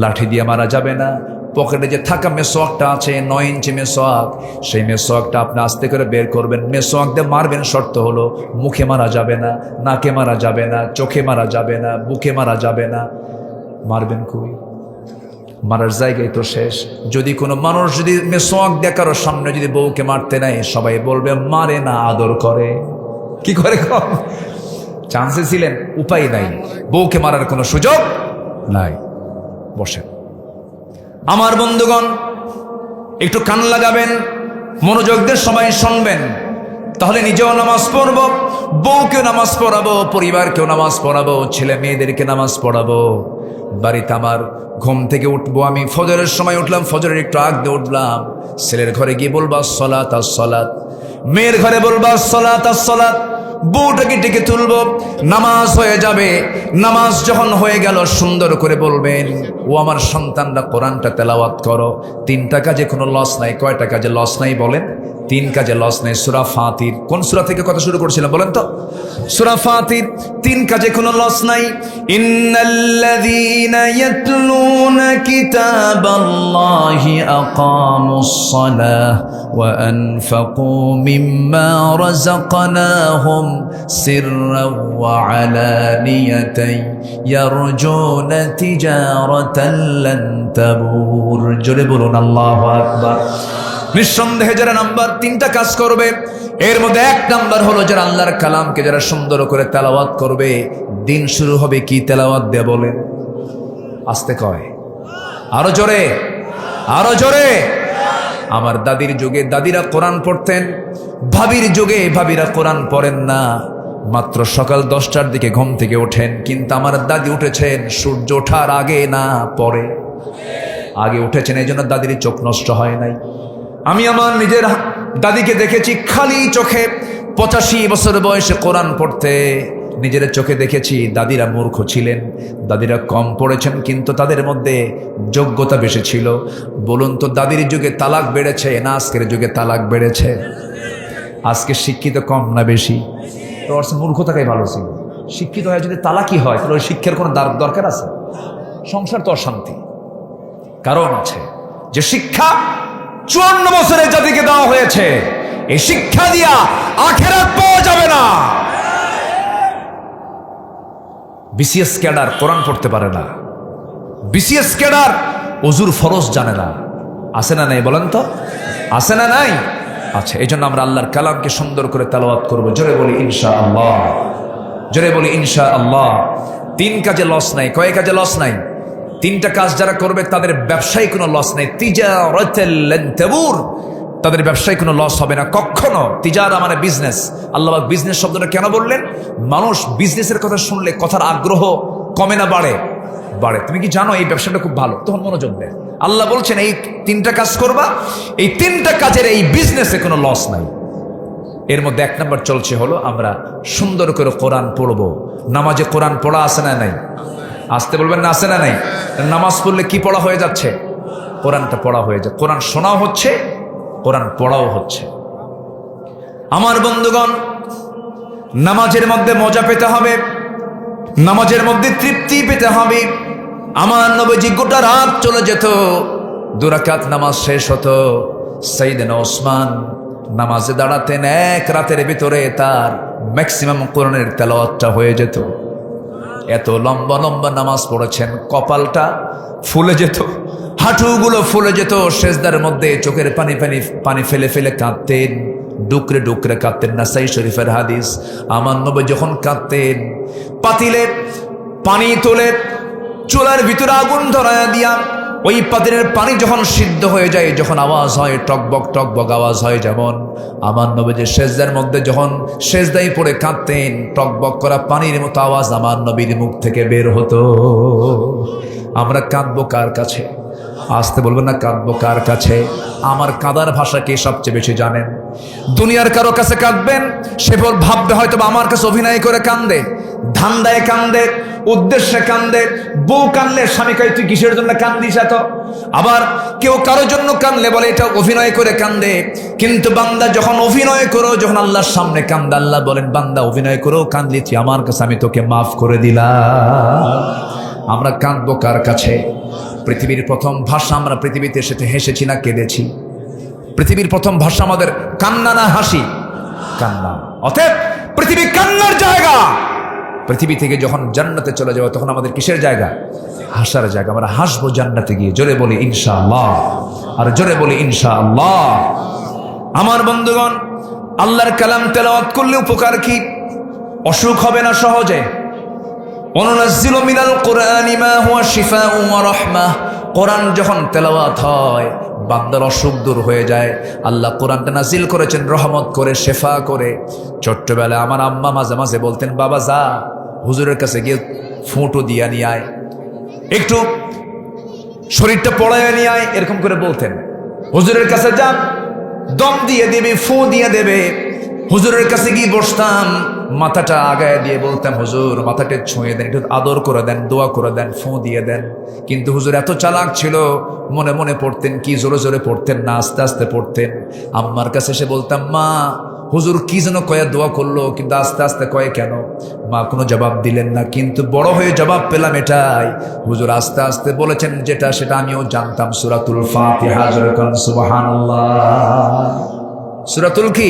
লাঠি দিয়ে মারা যাবে না। পকেটে যে থাকা মেসোয়াকটা আছে, 9 ইঞ্চি মেসোয়াক, সেই মেসোয়াকটা আপনি আস্তে করে বের করবেন, মেসোয়াক দিয়ে মারবেন। শর্ত হলো মুখে মারা যাবে না, নাকে মারা যাবে না, চোখে মারা যাবে না, বুকে মারা যাবে না। মারবেন কই? মারার জায়গায় তো শেষ। যদি কোনো মানুষ যদি মেসোয়াক দিয়ে কারো সামনে যদি বউকে মারতে নেয়, সবাই বলবে মারে না, আদর করে। কি করে? কম চান্সে ছিলেন, উপায় নাই, বউকে মারার কোনো সুযোগ নাই। বসেন। আমার বন্ধুগণ, একটু কান লাগাবেন, মনোযোগ দিয়ে সবাই শুনবেন, তাহলে নিজেও নামাজ পড়ব, বউকেও নামাজ পড়াবো, পরিবারকেও নামাজ পড়াবো, ছেলে মেয়েদেরকে নামাজ পড়াবো। বাড়িতে আমার ঘুম থেকে উঠবো, আমি ফজরের সময় উঠলাম, ফজরের একটু আগ দিয়ে উঠলাম, ছেলের ঘরে গিয়ে বলবা সলাত আর সলাত, মেয়ের ঘরে বলবা সলাত আর সলাত। বউটাকে ডেকে তুলবো, নামাজ হয়ে যাবে। নামাজ যখন হয়ে গেল, সুন্দর করে বলবেন, ও আমার সন্তানরা কোরআনটা তেলাওয়াত করো। 3টা কাজে কোনো লস নাই। কয়টা কাজে লস নাই বলেন? 3 কাজে লস নাই। সূরা ফাতির, কোন সূরা থেকে কথা শুরু করছিলাম বলেন তো? সূরা ফাতির। 3 কাজে কোনো লস নাই। ইন্নাল্লাযীনা ইয়াতলুনা কিতাবাল্লাহি আকামুস সালাহ ওয়া আনফাকু মিম্মা রাযাকনাহুম সিররাও ওয়া আলানিয়াতান ইয়ারজুনা তিজারাতান লান তাবুর। জোরে বলুন আল্লাহু আকবার। নিঃসন্দেহে যারা নাম্বার 3টা কাজ করবে, এর মধ্যে 1 নাম্বার হলো যারা আল্লাহর কালামকে যারা সুন্দর করে তেলাওয়াত করবে। দিন শুরু হবে কি তেলাওয়াত দিয়ে বলেন? আস্তে কয়, আরো জোরে, আরো জোরে। আমার দাদির যুগে দাদিরা কোরআন পড়তেন, ভাবির যুগে ভাবিরা কোরআন পড়েন না। মাত্র সকাল 10টার দিকে ঘুম থেকে ওঠেন, কিন্তু আমার দাদি উঠেছেন সূর্য ওঠার আগে না পরে, আগে উঠেছেন, এই জন্য দাদির চোখ নষ্ট হয় নাই। আমি আমার নিজের দাদিকে দেখেছি খালি চোখে 85 বছর বয়সে কোরআন পড়তে, নিজের চোখে দেখেছি। দাদিরা মূর্খ ছিলেন, দাদিরা কম পড়েছেন, কিন্তু তাদের মধ্যে যোগ্যতা বেশি ছিল। বলুন তো, দাদির যুগে তালাক বেড়েছে না আজকের যুগে তালাক বেড়েছে? আজকে শিক্ষিত কম না বেশি? তো মূর্খতাটাই ভালো ছিল। শিক্ষিত হয়ে যদি তালাকই হয়, তাহলে ওই শিক্ষার কোনো দরকার আছে? সংসার তো অশান্তি। কারণ আছে যে শিক্ষা 54 বছরের জাতিকে দেওয়া হয়েছে, এই শিক্ষা দিয়া আখিরাত পাওয়া যাবে না। বিসিএস ক্যাডার কোরআন পড়তে পারে না, বিসিএস ক্যাডার ওযুর ফরজ জানে না। আছে না নাই বলেন তো? আছে না নাই? আচ্ছা, এই জন্য আমরা আল্লাহর কালামকে সুন্দর করে তেলাওয়াত করবো। জোরে বলি ইনশাআল্লাহ, জোরে বলি ইনশাআল্লাহ। 3 কাজে লস নাই। কয় কাজে লস নাই? 3টা কাজ যারা করবে তাদের ব্যবসায় কোনো লস নেই। তিজারাতাল লান তাবুর, তাদের ব্যবসায় কোনো লস হবে না কখনো। তিজারা মানে বিজনেস। আল্লাহ পাক বিজনেস শব্দটা কেন বললেন? মানুষ বিজনেসের কথা শুনলে কথার আগ্রহ কমে না বাড়ে? বাড়ে। তুমি কি জানো এই ব্যবসাটা খুব ভালো? তখন মনোযোগ দেয়। আল্লাহ বলছেন এই 3টা কাজ করবা, এই 3টা কাজের এই বিজনেসে কোনো লস নাই। এর মধ্যে 1 নম্বর চলছে হলো আমরা সুন্দর করে কোরআন পড়বো। নামাজে কোরআন পড়া আছে না নাই? আসতে বলবেন না, আছে না নাই? নামাজ পড়লে কি পড়া হয়ে যাচ্ছে? কোরআনটা পড়া হয়ে যায়। কোরআন শোনাও হচ্ছে, কোরআন পড়াও হচ্ছে। আমার বন্ধুগণ, নামাজের মধ্যে মজা পেতে হবে, নামাজের মধ্যে তৃপ্তি পেতে হবে। আমার নবীজি গোটা রাত চলে যেত, 2 রাকাত নামাজ শেষ হতো, সাইয়েদনা ওসমান নামাজে দাঁড়াতেন, 1 রাতের ভিতরে তার ম্যাক্সিমাম কোরআনের তেলাওয়াতটা হয়ে যেত। এত লম্বা লম্বা নামাজ পড়েছেন, কপালটা ফুলে যেত, হাঁটুগুলো ফুলে যেত, সেজদার মধ্যে চোখের পানি ফেলে ফেলে কাঁদতেন, ডুকরে ডুকরে কাঁদতেন। নাসাই শরীফের হাদিস, আমার নবী যখন কাঁদতেন, পাতিলে পানি তোলে, চুলার ভিতরে আগুন ধরায়া দিয়া ওই পাতিলের পানি যখন সিদ্ধ হয়ে যায়, যখন আওয়াজ হয় টকবক টকবক আওয়াজ হয়, যেমন আমার নবী যে সেজদার মধ্যে যখন সেজদায় পড়ে কাঁদতেন, টকবক করা পানির মতো আওয়াজ আমার নবীর মুখ থেকে বের হতো। আমরা কাঁদবো কার কাছে? আসতে বলবেন না, কাঁদবো কার কাছে? আমার কাঁদার ভাষা কে সবচেয়ে বেশি জানেন? দুনিয়ার কারো কাছে কাঁদবেন, সে ভাববে হয়তো আমার কাছে অভিনয় করে কান্দে, ধান্দায় কান্দে, উদ্দেশ্যে কান্দে। বউ কানলে স্বামী কয় তুই কিসের জন্য কান্দিস এত? আবার কেউ কারোর জন্য কানলে বলে এটা অভিনয় করে কান্দে। কিন্তু বান্দা যখন অভিনয় করো, যখন আল্লাহর সামনে কান্দে, আল্লাহ বলেন বান্দা অভিনয় করেও কান্দলি তুই আমার কাছে, আমি তোকে মাফ করে দিলাম। আমরা কাঁদবো কার কাছে? পৃথিবীর প্রথম ভাষা, আমরা পৃথিবীতে এসে হেসেছি না কেঁদেছি? পৃথিবীর প্রথম ভাষা আমাদের কান্না না হাসি? কান্না। অতএব পৃথিবী কান্নার জায়গা। পৃথিবী থেকে যখন জান্নাতে চলে যাবো তখন আমাদের কিসের জায়গা? হাসার জায়গা। আমরা হাসবো জান্নাতে গিয়ে। জোরে বলি ইনশাআল্লাহ, আর জোরে বলি ইনশাআল্লাহ। আমার বন্ধুগণ, আল্লাহর কালাম তেলাওয়াত করলে উপকার কি? অসুখ হবে না সহজে। অনুনাজ্জিলু মিনাল কুরআনি মা হুয়া শিফাউ ওয়া রাহমাহ। কোরআন যখন তেলাওয়াত হয়, বান্দার অসুখ দূর হয়ে যায়। আল্লাহ কোরআনটা নাজিল করেছেন রহমত করে, শেফা করে। ছোট্টবেলায় আমার আম্মা মাঝে মাঝে বলতেন, বাবা যা হুজুরের কাছে গিয়ে ফুঁটো দিয়া নিয়ে আয়, একটু শরীরটা পড়াইয়া নিয়ে আয়, এরকম করে বলতেন। হুজুরের কাছে যা, দম দিয়ে দেবে, ফু দিয়ে দেবে। হুজুরের কাছে গিয়ে বসতাম, মাথাটা আগায় দিয়ে বলতাম হুজুর মাথাটা ছুঁয়ে দেন, একটু আদর করে দেন, দোয়া করে দেন, ফু দিয়ে দেন। কিন্তু হুজুর এত চালাক ছিল, মনে মনে পড়তেন কি, জোরে জোরে পড়তেন না, আস্তে আস্তে পড়তেন। আম্মার কাছে এসে বলতাম, মা হুজুর কি যেন কয়ে দোয়া করলো, কিন্তু আস্তে আস্তে কয়ে কেন? মা কোনো জবাব দিলেন না। কিন্তু বড় হয়ে জবাব পেলাম এটাই, হুজুর আস্তে আস্তে বলেছেন যেটা, সেটা আমিও জানতাম। সূরাতুল ফাতিহা। জোরে বলেন সুবহানাল্লাহ। সূরাতুল কি?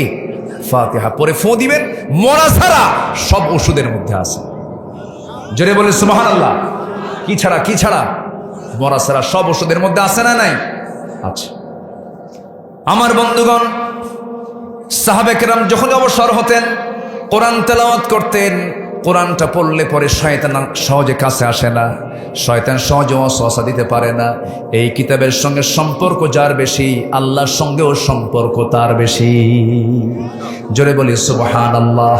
ফাতিহা পরে ফু দিবেন, মরা ছাড়া সব ওষুধের মধ্যে আছে। জোরে বলে সুবহানাল্লাহ। কি ছাড়া? কি ছাড়া? মরা ছাড়া সব ওষুধের মধ্যে আছে না নাই? আচ্ছা আমার বন্ধুগণ, সাহাবে কেরাম যখন অবসর হতেন কোরআন তেলাওয়াত করতেন। কোরআনটা পড়লে পরে শয়তান সহজে কাছে আসে না, শয়তান সহজে ওয়াসওয়াসা দিতে পারে না। এই কিতাবের সঙ্গে সম্পর্ক যার বেশি, আল্লাহর সঙ্গেও সম্পর্ক তার বেশি। জোরে বলি সুবহানাল্লাহ।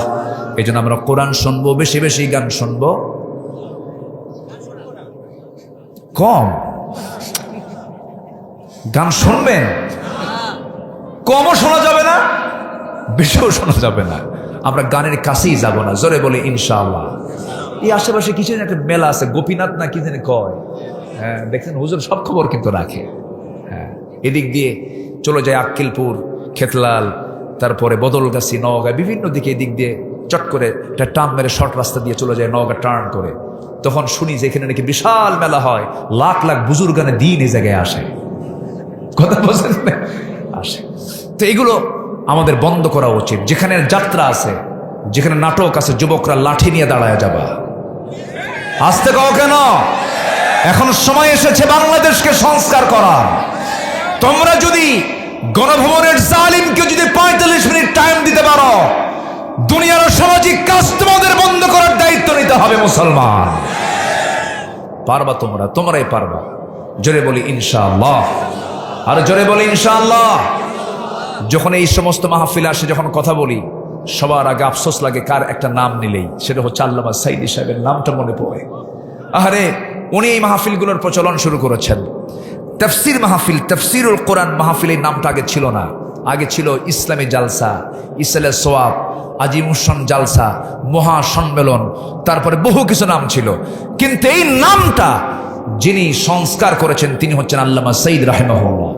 এই জন্য আমরা কোরআন শুনবো, বেশি বেশি গান শুনবো। কম গান শুনবেন, কমও শোনা যাবে না, বেশিও শোনা যাবে না। আমরা গানের কাছেই যাব না। জোরে বলি ইনশাআল্লাহ। এই আশেপাশে কিছু একটা মেলা আছে, গোপীনাথ না কি জানি কয়, হ্যাঁ দেখছেন, হুজুর সব খবর কিন্তু রাখে। হ্যাঁ, এদিক দিয়ে চলে যায় আক্কেলপুর, খেতলাল, তারপরে বদলগাছি, নওগাঁ, বিভিন্ন দিকে এদিক দিয়ে চট করে একটা টান মেরে শর্ট রাস্তা দিয়ে চলে যায় নওগাঁ টার্ন করে। তখন শুনি যে এখানে নাকি বিশাল মেলা হয়, লাখ লাখ বুজুর্গানে দিন এই জায়গায় আসে। কথা বলছেন না? আসে। তো এগুলো আমাদের বন্ধ করা উচিত। যেখানে যাত্রা আছে, যেখানে নাটক আছে, যুবকরা লাঠি নিয়ে দাঁড়ায় যাবা। আসতে কও কেন? এখন সময় এসেছে বাংলাদেশকে সংস্কার করার। তোমরা যদি গণভবনের জালিমকে যদি 45 মিনিট টাইম দিতে পারো, দুনিয়ার সামাজিক কাজ তোমাদের বন্ধ করার দায়িত্ব নিতে হবে মুসলমান। পারবা তোমরা, তোমরাই পারবা। জোরে বলি ইনশাআল্লাহ, আর জোরে বলি ইনশাআল্লাহ। যখন এই সমস্ত মাহফিল আসে, যখন কথা বলি, সবার আগে আফসোস লাগে কার একটা নাম নিলেই, সেটা হচ্ছে আল্লামা সাঈদী সাহেবের নামটা মনে পড়ে। আরে উনি এই মাহফিলগুলোর প্রচলন শুরু করেছেন। তাফসীর মাহফিল, তাফসীরুল কোরআন মাহফিল, এই নামটা আগে ছিল না। আগে ছিল ইসলামী জালসা, ইসলে সোয়াব, আজিমুসান জালসা, মহা সম্মেলন, তারপরে বহু কিছু নাম ছিল। কিন্তু এই নামটা যিনি সংস্কার করেছেন তিনি হচ্ছেন আল্লামা সঈদ রাহিমাহুল্লাহ।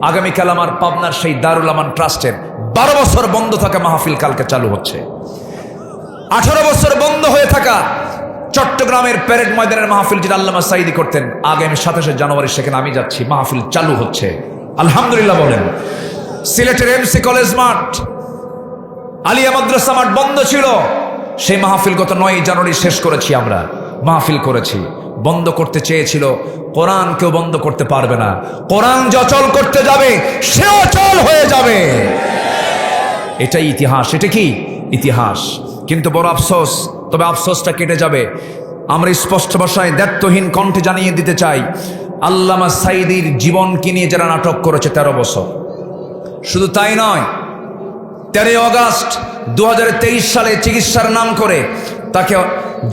আগামীকাল আমার পাবনার সেই দারুল আমান ট্রাস্টের 12 বছর বন্ধ থাকা মাহফিল কালকে চালু হচ্ছে। 18 বছর বন্ধ হয়ে থাকা চট্টগ্রামের প্যারেড ময়দানের মাহফিল যেটা আল্লামা সাঈদী করতেন, আগামী 27 জানুয়ারি সেখানে আমি যাচ্ছি, মাহফিল চালু হচ্ছে আলহামদুলিল্লাহ বলেন। সিলেটের এমসি কলেজ মাঠ, আলিয়া মাদ্রাসা মাঠ বন্ধ ছিল, সেই মাহফিল গত 9 জানুয়ারি শেষ করেছি। আমরা মাহফিল করেছি। বন্ধ করতে চেয়েছিল, কোরআন কেউ বন্ধ করতে পারবে না। কোরআন যে অচল করতে যাবে সে অচল হয়ে যাবে, এটাই ইতিহাস। এটা কি ইতিহাস? কিন্তু বড় আফসোস, তবে আফসোসটা কেটে যাবে। আমরা স্পষ্ট ভাষায় দায়িত্বহীন কণ্ঠে জানিয়ে দিতে চাই, আল্লামা সাঈদীর জীবনকে নিয়ে যারা নাটক করেছে 13 বছর, শুধু তাই নয়, 13 আগস্ট 2023 সালে চিকিৎসার নাম করে তাকে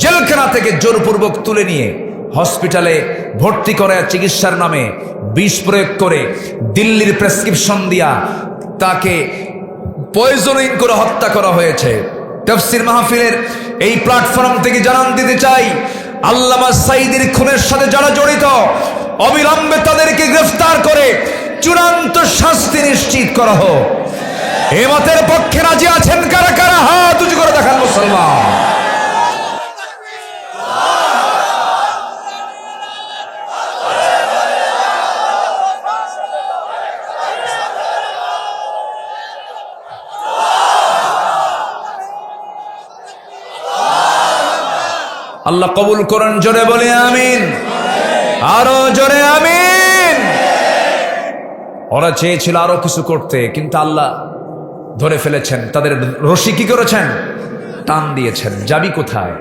জেলখানা থেকে জোরপূর্বক তুলে নিয়ে হসপিটালে ভর্তি করে চিকিৎসার নামে বিষ প্রয়োগ করে দিল্লির প্রেসক্রিপশন দিয়া তাকে পয়জনিং করে হত্যা করা হয়েছে। তাফসীর মাহফিলের এই প্ল্যাটফর্ম থেকে জানান দিতে চাই, আল্লামা সাঈদীর খুনের সাথে যারা জড়িত অবিলম্বে তাদেরকে গ্রেফতার করে চূড়ান্ত শাস্তি নিশ্চিত করা হোক। এ মতের পক্ষে রাজি আছেন কারা কারা? হাত উঁচু করে দেখান মুসলমান। আল্লাহ কবুল করেন, জোরে বলে আমিন, আরো জোরে আমিন। ওরা চেয়েছিল আরো কিছু করতে, কিন্তু আল্লাহ ধরে ফেলেছেন, তাদের রশি কি করেছেন? টান দিয়েছেন। যাবি কোথায়?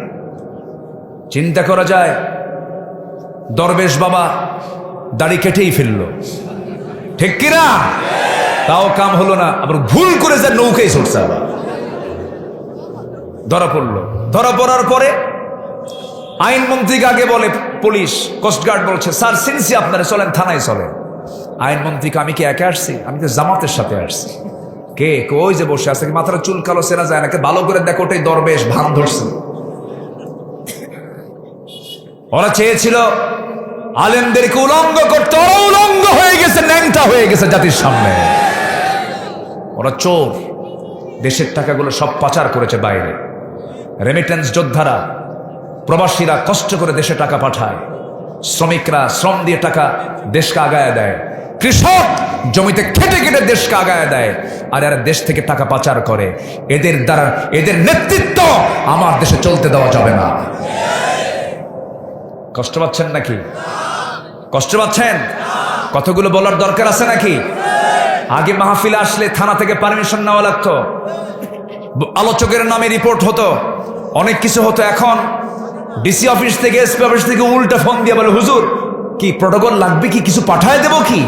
চিন্তা করা যায়, দরবেশ বাবা দাড়ি কেটেই ফেলল, ঠিক কিনা? তাও কাম হলো না, আবার ভুল করে যা নৌকায় ছুটছে, আবার ধরা পড়লো। ধরা পড়ার পরে আইনমন্ত্রীকে আগে বলে পুলিশ, কোস্টগার্ড বলছে, স্যার সিনসি আপনারা চলেন, থানায় চলেন। আইনমন্ত্রীকে, আমি কি একা আসছি? আমি তো জামাতের সাথে আসছি। কে? ওই যে বসে আছে, মাথার চুল কালো, চেনা যায় নাকি? ভালো করে দেখো, ওটাই দরবেশ, ভান ধরছে। ওরা চেয়েছিল আলেমদেরকে উলঙ্গ করতে, ওরা উলঙ্গ হয়ে গেছে, ন্যাংটা হয়ে গেছে জাতির সামনে। ওরা চোর, দেশের টাকাগুলো সব পাচার করেছে বাইরে। রেমিটেন্স যোদ্ধারা, প্রবাসীরা কষ্ট করে দেশে টাকা পাঠায়, শ্রমিকরা শ্রম দিয়ে টাকা দেশকে আগায় দেয়, কৃষক জমিতে খেটে খেটে দেশকে আগায় দেয়, আর এরা দেশ থেকে টাকা পাচার করে। এদের দ্বারা, এদের নেতৃত্ব আমার দেশে চলতে দেওয়া যাবে না। কষ্ট পাচ্ছেন নাকি? কষ্ট পাচ্ছেন? কতগুলো বলার দরকার আছে নাকি? আগে মাহফিলে আসলে থানা থেকে পারমিশন নেওয়া লাগতো, আলোচকের নামে রিপোর্ট হতো, অনেক কিছু হতো। এখন ডিসি অফিস থেকে, এসপি অফিস থেকে উল্টা ফোন দিয়ে বলে, হুজুর কি প্রটোকল লাগবে, কি কিছু পাঠায় দেব কি?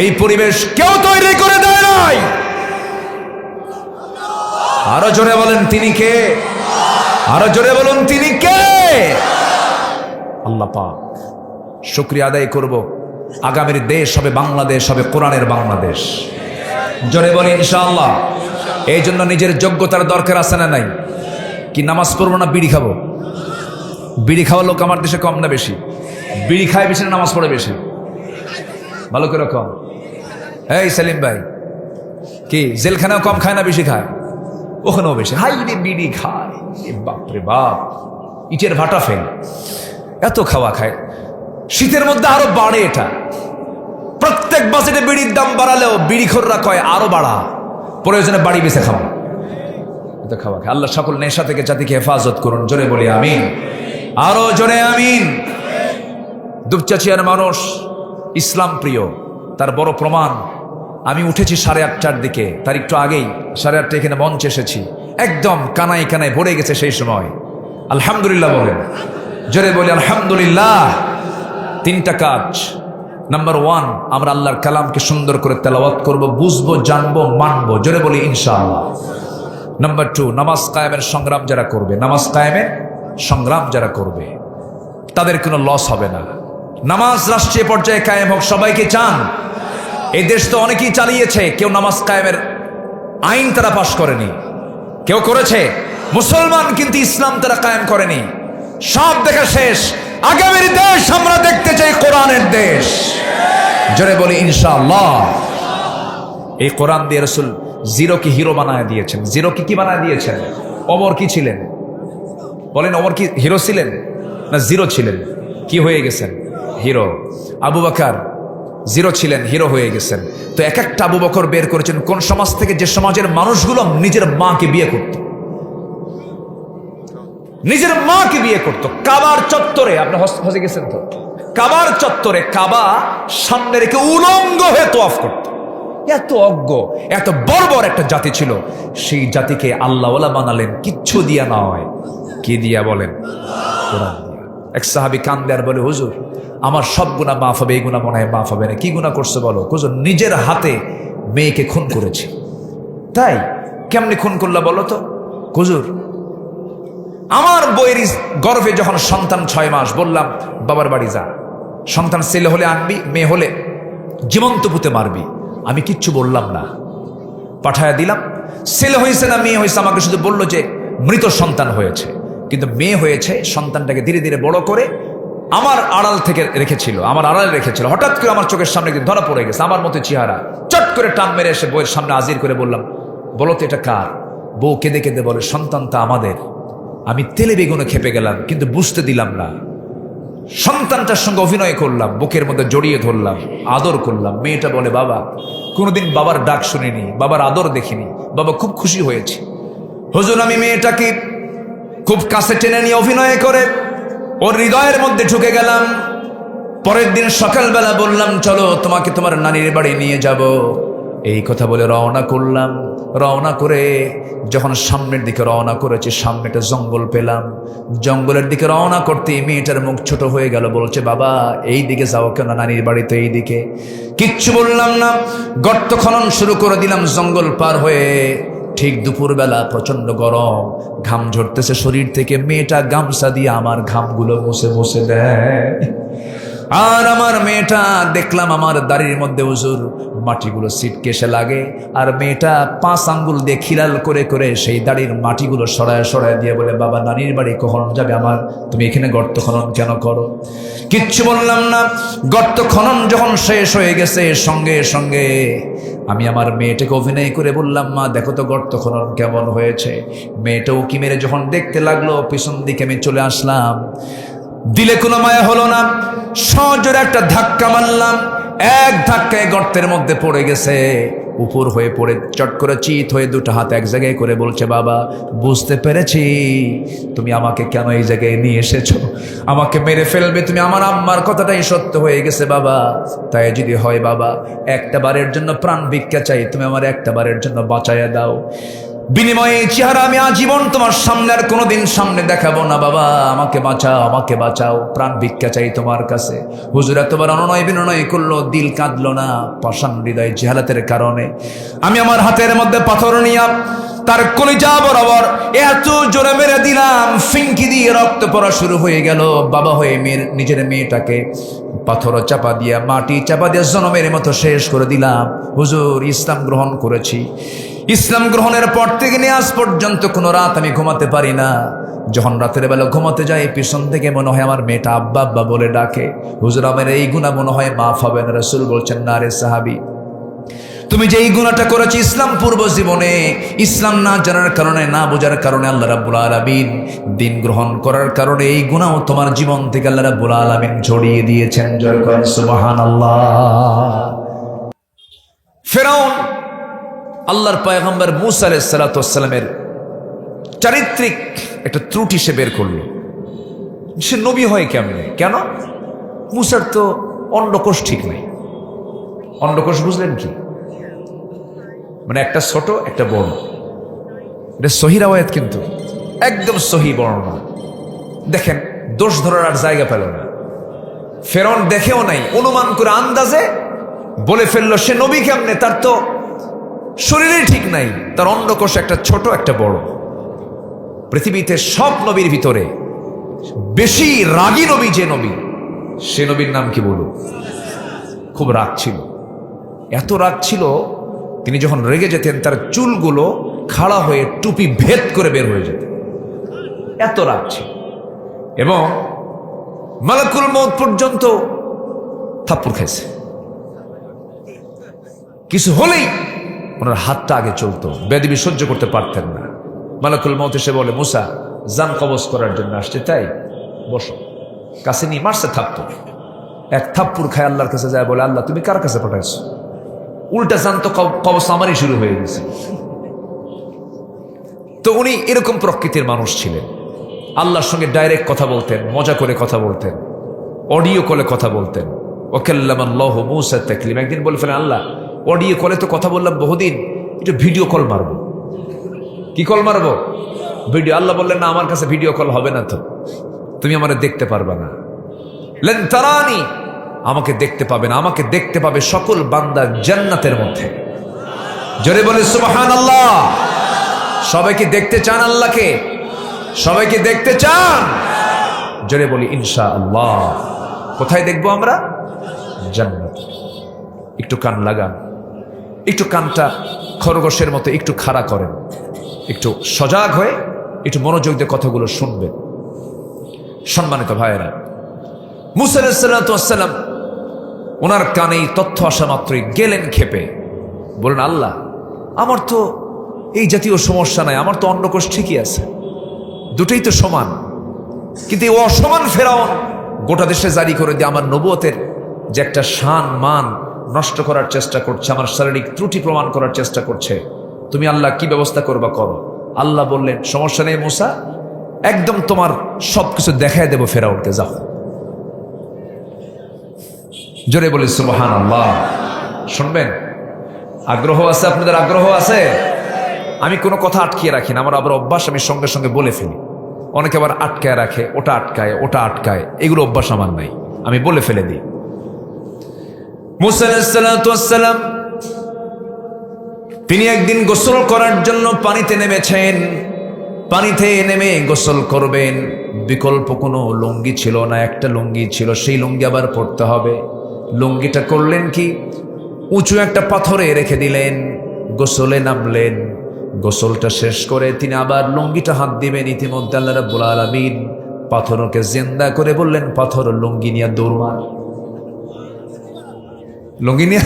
এই পরিবেশ কেউ তৈরি করে দেয় নাই। আরো জোরে বলেন তিনি কে? আরো জোরে বলুন তিনি কে? আল্লাহ পাক। শুকরিয়া আদায় করব, আগামীর দেশ হবে বাংলাদেশ, হবে কোরআনের বাংলাদেশ। জোরে বলি ইনশাআল্লাহ। এই জন্য নিজের যোগ্যতার দরকার আছে না নাই? কি নামাজ পড়বো না বিড়ি খাবো? বিড়ি খাওয়ার লোক আমার দেশে কম না বেশি? বিড়ি খায় বেশি না নামাজ পড়ে বেশি? ভালো করে কম। এই সেলিম ভাই, কি জেলখানাও কম খায় না বেশি খায়? ওখানেও বেশি। হাই রে বিড়ি খায়, বাপরে বাপ, ইটের ভাটা ফেল, এত খাওয়া খায়। শীতের মধ্যে আরো বাড়ে এটা। প্রত্যেক বাজেটে বিড়ির দাম বাড়ালেও বিড়িখোররা কয় আরো বাড়া, প্রয়োজনে বাড়ি বেঁচে খাওয়া, এত খাওয়া খায়। আল্লাহ সকল নেশা থেকে জাতিকে হেফাজত করুন। জোরে বলি আমিন, আরো জোরে আমিন। দুপচাচিয়ার মানুষ ইসলাম প্রিয়, তার বড় প্রমাণ। আমি উঠেছি 8:30টার দিকে, তার একটু আগেই 8:30 এখানে মঞ্চে এসেছি, একদম কানায় কানায় ভরে গেছে সেই সময়। আলহামদুলিল্লাহ বলেন, জোরে বলি আলহামদুলিল্লাহ। 3টা কাজ। নাম্বার 1, আমরা আল্লাহর কালামকে সুন্দর করে তেলাওয়াত করব, বুঝবো, জানবো, মানবো। জোরে বলি ইনশাআল্লাহ। নাম্বার 2, নামাজ কায়েমের সংগ্রাম যারা করবে, নামাজ কায়েমের সংগ্রাম যারা করবে, তাদের কোনো লস হবে না। নামাজ রাষ্ট্রীয় পর্যায়ে কায়েম হোক, সবাইকে চান? এই দেশ তো অনেকেই চালিয়েছে, কেউ নামাজ কায়েমের আইন তারা পাশ করেনি, কেউ করেছে মুসলমান, কিন্তু ইসলাম তারা কায়েম করেনি। সব দেখা শেষ, আগামীর দেশ আমরা দেখতে চাই কোরআনের দেশ। জোরে বলি ইনশাআল্লাহ। এই কোরআন দিয়ে রাসূল জিরোকে হিরো বানায় দিয়েছেন। জিরোকে কি বানায় দিয়েছেন? ওমর কি ছিলেন? বলেন, ওমর কি হিরো ছিলেন না জিরো ছিলেন? কি হয়ে গেছেন? হিরো। আবু বকর জিরো ছিলেন, হিরো হয়ে গেছেন। তো এক একটা আবু বকর বের করেছেন কোন সমাজ থেকে? যে সমাজের মানুষগুলো নিজের মাকে বিয়ে করত, নিজের মাকে বিয়ে করত। কাবার চত্বরে, আপনি হজে গেছেন তো, কাবার চত্বরে কাবা সামনে রেখে উলঙ্গ হয়ে তোয়াফ করত। এত অজ্ঞ, এত বর্বর একটা জাতি ছিল। সেই জাতিকে আল্লাহওয়ালা বানালেন কিচ্ছু দিয়া নয়। কি দিয়া বলেন? কোরআন দিয়া। এক সাহাবী কান্দে আর বলে, হুজুর আমার সব গুনাহ মাফ হবে, এই গুনাহ মনে হয় মাফ হবে না। কি গুনাহ করছে বলো? হুজুর নিজের হাতে মেয়েকে খুন করেছি। তাই? কেমনি খুন করলা বলো তো? হুজুর আমার বইয়ের গর্ভে যখন সন্তান 6 মাস, বললাম বাবার বাড়ি যা, সন্তান ছেলে হলে আনবি, মেয়ে হলে জীবন্ত পুঁতে মারবি। আমি কিচ্ছু বললাম না, পাঠায়া দিলাম। ছেলে হয়েছে না মেয়ে হয়েছে আমাকে শুধু বললো যে মৃত সন্তান হয়েছে, কিন্তু মেয়ে হয়েছে। সন্তানটাকে ধীরে ধীরে বড় করে আমার আড়াল থেকে রেখেছিল, আমার আড়ালে রেখেছিল। হঠাৎ করে আমার চোখের সামনে ধরা পড়ে গেছে, আমার মতো চেহারা। চট করে টান মেরে এসে বইয়ের সামনে হাজির করে বললাম, বলো তো এটা কার? বউ কেঁদে কেঁদে বলে, সন্তানটা আমাদের। আমি তেলে বেগুনে খেপে গেলাম, কিন্তু বুঝতে দিলাম না। সন্তানটার সঙ্গে অভিনয় করলাম, বুকের মধ্যে জড়িয়ে ধরলাম, আদর করলাম। মেয়েটা বলে, বাবা কোনোদিন বাবার ডাক শুনিনি, বাবার আদর দেখিনি, বাবা খুব খুশি হয়েছি। হুজুর আমি মেয়েটাকে খুব কাছে টেনে নিয়ে অভিনয় করে ওর হৃদয়ের মধ্যে ঢুকে গেলাম। পরের দিন সকালবেলা বললাম, চলো তোমাকে তোমার নানির বাড়ি নিয়ে যাব। এই কথা বলে রওনা করলাম। রওনা করে যখন সামনের দিকে রওনা করেছি, সামনে একটা জঙ্গল পেলাম। জঙ্গলের দিকে রওনা করতে মেয়েটার মুখ ছোট হয়ে গেল। বলছে, বাবা এই দিকে যাও কেন? নানির বাড়িতে এই দিকে। কিচ্ছু বললাম না, গর্ত খনন শুরু করে দিলাম জঙ্গল পার হয়ে। ঠিক দুপুরবেলা প্রচন্ড গরম, ঘাম ঝরতেছে শরীর থেকে। মেয়েটা গামছা দিয়ে আমার ঘামগুলো মুছে মুছে দেয়। আর আমার মেয়েটা দেখলাম আমার দাড়ির মধ্যে হুজুর মাটিগুলো ছিটকে এসে লাগে। আর মেয়েটা 5 আঙ্গুল দিয়ে খিলাল করে করে সেই দাড়ির মাটিগুলো সরায় সরায় দিয়ে বলে, বাবা নানির বাড়ি কখন যাবে আমার? তুমি এখানে গর্ত খনন কেন করো? কিচ্ছু বললাম না। গর্ত খনন যখন শেষ হয়ে গেছে, সঙ্গে সঙ্গে আমি আমার মেয়েটাকে অভিনয় করে বললাম, মা দেখো তো গর্ত খনন কেমন হয়েছে। মেয়েটাও কি মেরে যখন দেখতে লাগলো, পিছন দিকে আমি চলে আসলাম। দিলে কোনো মায়া হলো না, সজোরে একটা ধাক্কা মারলাম। এক ধাক্কায় গর্তের মধ্যে পড়ে গেছে। উপর হয়ে পড়ে চট করে চিত হয়ে দুটো হাত এক জায়গায় করে বলছে, বাবা বুঝতে পেরেছি তুমি আমাকে কেন এই জায়গায় নিয়ে এসেছো। আমাকে মেরে ফেলবে তুমি। আমার আম্মার কথাটাই সত্য হয়ে গেছে বাবা। তাই যদি হয় বাবা, একটা বারের জন্য প্রাণ ভিক্ষা চাই, তুমি আমার একটা বারের জন্য বাঁচাইয়া দাও। বিনিময়ে চেহারা আমি আজীবন তোমার সামনে আর কোনোদিন সামনে দেখাবো না। বাবা আমাকে বাঁচাও, আমাকে বাঁচাও, প্রাণ ভিক্ষা চাই তোমার কাছে। হুজুর এতবার অনুনয় বিনয় করলো, দিল কাঁদলো না। পাষাণ হৃদয় জেহালাতের কারণে আমি আমার হাতের মধ্যে পাথর নিয়ে তার কলিজা বরাবর এত জোরে মেরে দিলাম, ফিঙ্কি দিয়ে রক্ত পড়া শুরু হয়ে গেল। বাবা হয়ে নিজের মেয়েটাকে পাথর চাপা দিয়া, মাটি চাপা দিয়ে জনমের মতো শেষ করে দিলাম। হুজুর ইসলাম গ্রহণ করেছি। ইসলাম গ্রহণের পর থেকে নিয়ে আজ পর্যন্ত কোনো রাত আমি ঘুমাতে পারি না। যখন রাতের বেলা ঘুমাতে যাই, পিছন থেকে মনে হয় আমার মেয়েটা আব্বা আব্বা বলে ডাকে। হুজুর আমার এই গুনাহ মনে হয় মাফ হবে না। রাসূল বলছেন, না রে সাহাবী, তুমি যে এই গুনাহটা করেছো ইসলাম পূর্ব জীবনে, ইসলাম না জানার কারণে, না বোঝার কারণে, আল্লাহ রাব্বুল আলামিন দিন গ্রহণ করার কারণে এই গুনাহ তোমার জীবন থেকে আল্লাহ রাব্বুল আলামিন ঝরিয়ে দিয়েছেন। জয় করেন সুবহানাল্লাহ। ফিরআউন আল্লাহর পয়গম্বর মূসা আলাইহিস সালাতু ওয়াস সালামের চারিত্রিক একটা ত্রুটি সে বের করলো। সে নবী হয় কেমনে? কেন? মূসার তো অন্ডকোষ ঠিক নাই। অন্ডকোষ বুঝলেন কি? মানে একটা ছোট একটা বড়। এটা সহিহ রাওয়ায়াত, কিন্তু একদম সহিহ বর্ণনা। দেখেন, দোষ ধরার আর জায়গা পেল না। ফেরাউন দেখেও নাই, অনুমান করে আন্দাজে বলে ফেললো সে নবী কেমনে? তার তো শরীরে ঠিক নাই, তার অন্ডকোষ একটা ছোট একটা বড়। পৃথিবীতে সব নবীর ভিতরে বেশি রাগী নবী যে নবী, সে নবীর নাম কি বলুন? খুব রাগ ছিল, এত রাগ ছিল তিনি যখন রেগে যেতেন তার চুলগুলো খাড়া হয়ে টুপি ভেদ করে বের হয়ে যেত, এত রাগ ছিল। এবং মালাকুল মউত পর্যন্ত থাপ্পড় খাইছে, কিছু হলেই ওনার হাতটা আগে চলতো, বেদিবি সহ্য করতে পারতেন না। মালাকুল মউত এসে বলে, মুসা জান কবজ করার জন্য আসছে, তাই বসো। কাছে নিয়ে মারছে থাপ্পড়, এক থাপ্পড় খায় আল্লাহর কাছে যায়, বলে আল্লাহ তুমি কার কাছে পাঠাইছো? উল্টা জান তো কবজ আমারই শুরু হয়ে গেছে। তো উনি এরকম প্রকৃতির মানুষ ছিলেন, আল্লাহর সঙ্গে ডাইরেক্ট কথা বলতেন, মজা করে কথা বলতেন, অডিও কলে কথা বলতেন। ওয়াকাল্লামাল্লাহু মূসা তাকলিমা। একদিন বলে ফেলেন, আল্লাহ অডিও কলে তো কথা বললাম বহুদিন, একটু ভিডিও কল মারবো। কি কল মারবো? ভিডিও। আল্লাহ বললেন, না আমার কাছে ভিডিও কল হবে না, তো তুমি আমারে দেখতে পারবে না। লেন তারানি, আমাকে দেখতে পাবে না, আমাকে দেখতে পাবে সকল বান্দা জান্নাতের মধ্যে। জোরে বলে সুবহানাল্লাহ। সবাইকে দেখতে চান আল্লাহকে? সবাইকে দেখতে চান? জোরে বলি ইনশাআল্লাহ। কোথায় দেখবো আমরা? জান্নাত। একটু কান লাগান, একটু কানটা খরগোশের মতো একটু খাড়া করেন, একটু সজাগ হয়ে একটু মনোযোগ দিয়ে কথাগুলো শুনবেন। সম্মানিত ভাইয়েরা, মুসা আলাইহিস সালাতু ওয়াস সালাম ওনার কানে তথ্য আসা মাত্রই গেলেন ক্ষেপে, বলেন আল্লাহ আমার তো এই জাতীয় সমস্যা নাই, আমার তো অন্ডকোষ ঠিকই আছে, দুটোই তো সমান, কিন্তু এই অসমান ফেরাউন গোটা দেশে জারি করে দিয়ে আমার নবুয়তের যে একটা শান মান নষ্ট করার চেষ্টা করছে, আমার শারীরিক ত্রুটি প্রমাণ করার চেষ্টা করছে, তুমি আল্লাহ কি ব্যবস্থা করবা করো। আল্লাহ বললেন, সমস্যা নেই মুসা, একদম তোমার সবকিছু দেখায় দেবো ফেরাউনকে, যাও। জোরে বলি সুবহানাল্লাহ। শুনবেন? আগ্রহ আছে আপনাদের? আগ্রহ আছে? আমি কোনো কথা আটকিয়ে রাখি না, আমার আবার অভ্যাস, আমি সঙ্গে সঙ্গে বলে ফেলি। অনেকে আবার আটকায় রাখে, ওটা আটকায় ওটা আটকায়, এগুলো অভ্যাস আমার নাই, আমি বলে ফেলে দিই। মুসা আলাইহিস সালাতু ওয়াস সালাম তিনি একদিন গোসল করার জন্য পানিতে নেমেছেন। পানিতে নেমে গোসল করবেন, বিকল্প কোনো লুঙ্গি ছিল না, একটা লুঙ্গি ছিল, সেই লুঙ্গি আবার পরতে হবে। লুঙ্গিটা করলেন কি, উঁচু একটা পাথরে রেখে দিলেন, গোসলে নামলেন। গোসলটা শেষ করে তিনি আবার লুঙ্গিটা হাত দিবেন, ইতিমধ্যে আল্লাহ রাব্বুল আলামিন পাথরকে জিন্দা করে বললেন, পাথর লুঙ্গি নিয়ে দৌড় মার, লুঙ্গি নিয়ে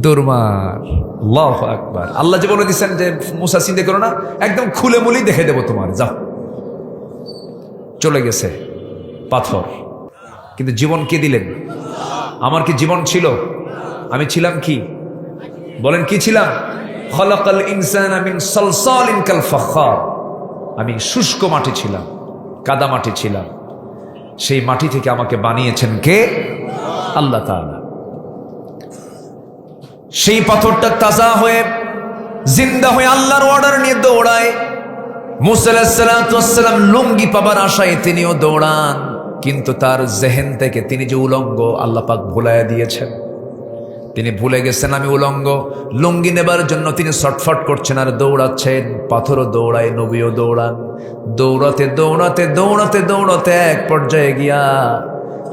দৌড় মার। আল্লাহু আকবার। আল্লাহ যে বলে দিচ্ছেন যে মুসা চিন্তা করো না, একদম খুলে মুলি দেখে দেবো তোমার, যাও। চলে গেছে পাথর, কিন্তু জীবন কে দিলেন? আমার কি জীবন ছিল? আমি ছিলাম কি? বলেন কি ছিলাম? খলাকাল ইনসানা মিন সালসালিন কাল ফাখার। আমি শুষ্ক মাটি ছিলাম, কাদা মাটি ছিলাম, সেই মাটি থেকে আমাকে বানিয়েছেন কে? আল্লাহ তাআলা। সেই পাথরটা তাজা হয়ে জিন্দা হয়ে আল্লাহর অর্ডার নিয়ে দৌড়ায়। মুসা আলাইহিস সালাতু ওয়াস সালাম লুঙ্গি পাবার আশায় তিনিও দৌড়ান, কিন্তু তার জেহেন থেকে তিনি যে উলঙ্গ আল্লাহ পাক ভুলাইয়া দিয়েছেন। তিনি ভুলে গেছেন আমি উলঙ্গ। লুঙ্গি নেবার জন্য তিনি ছটফট করছেন আর দৌড়াচ্ছেন। পাথরও দৌড়ায়, নবীও দৌড়ান। দৌড়াতে দৌড়াতে দৌড়াতে দৌড়াতে এক পর্যায়ে গিয়া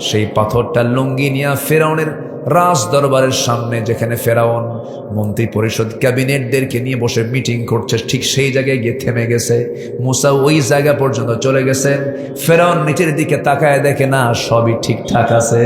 সেই পাথরটা লুঙ্গি নিয়ে ফেরাউনের রাজ দরবারের সামনে, যেখানে ফেরাউন মন্ত্রী পরিষদ ক্যাবিনেটদেরকে নিয়ে বসে মিটিং করছে, ঠিক সেই জায়গায় গিয়ে থেমে গেছে। মুসা ওই জায়গা পর্যন্ত চলে গেছেন। ফেরাউন নিচের দিকে তাকায় দেখে না, সবই ঠিকঠাক আছে।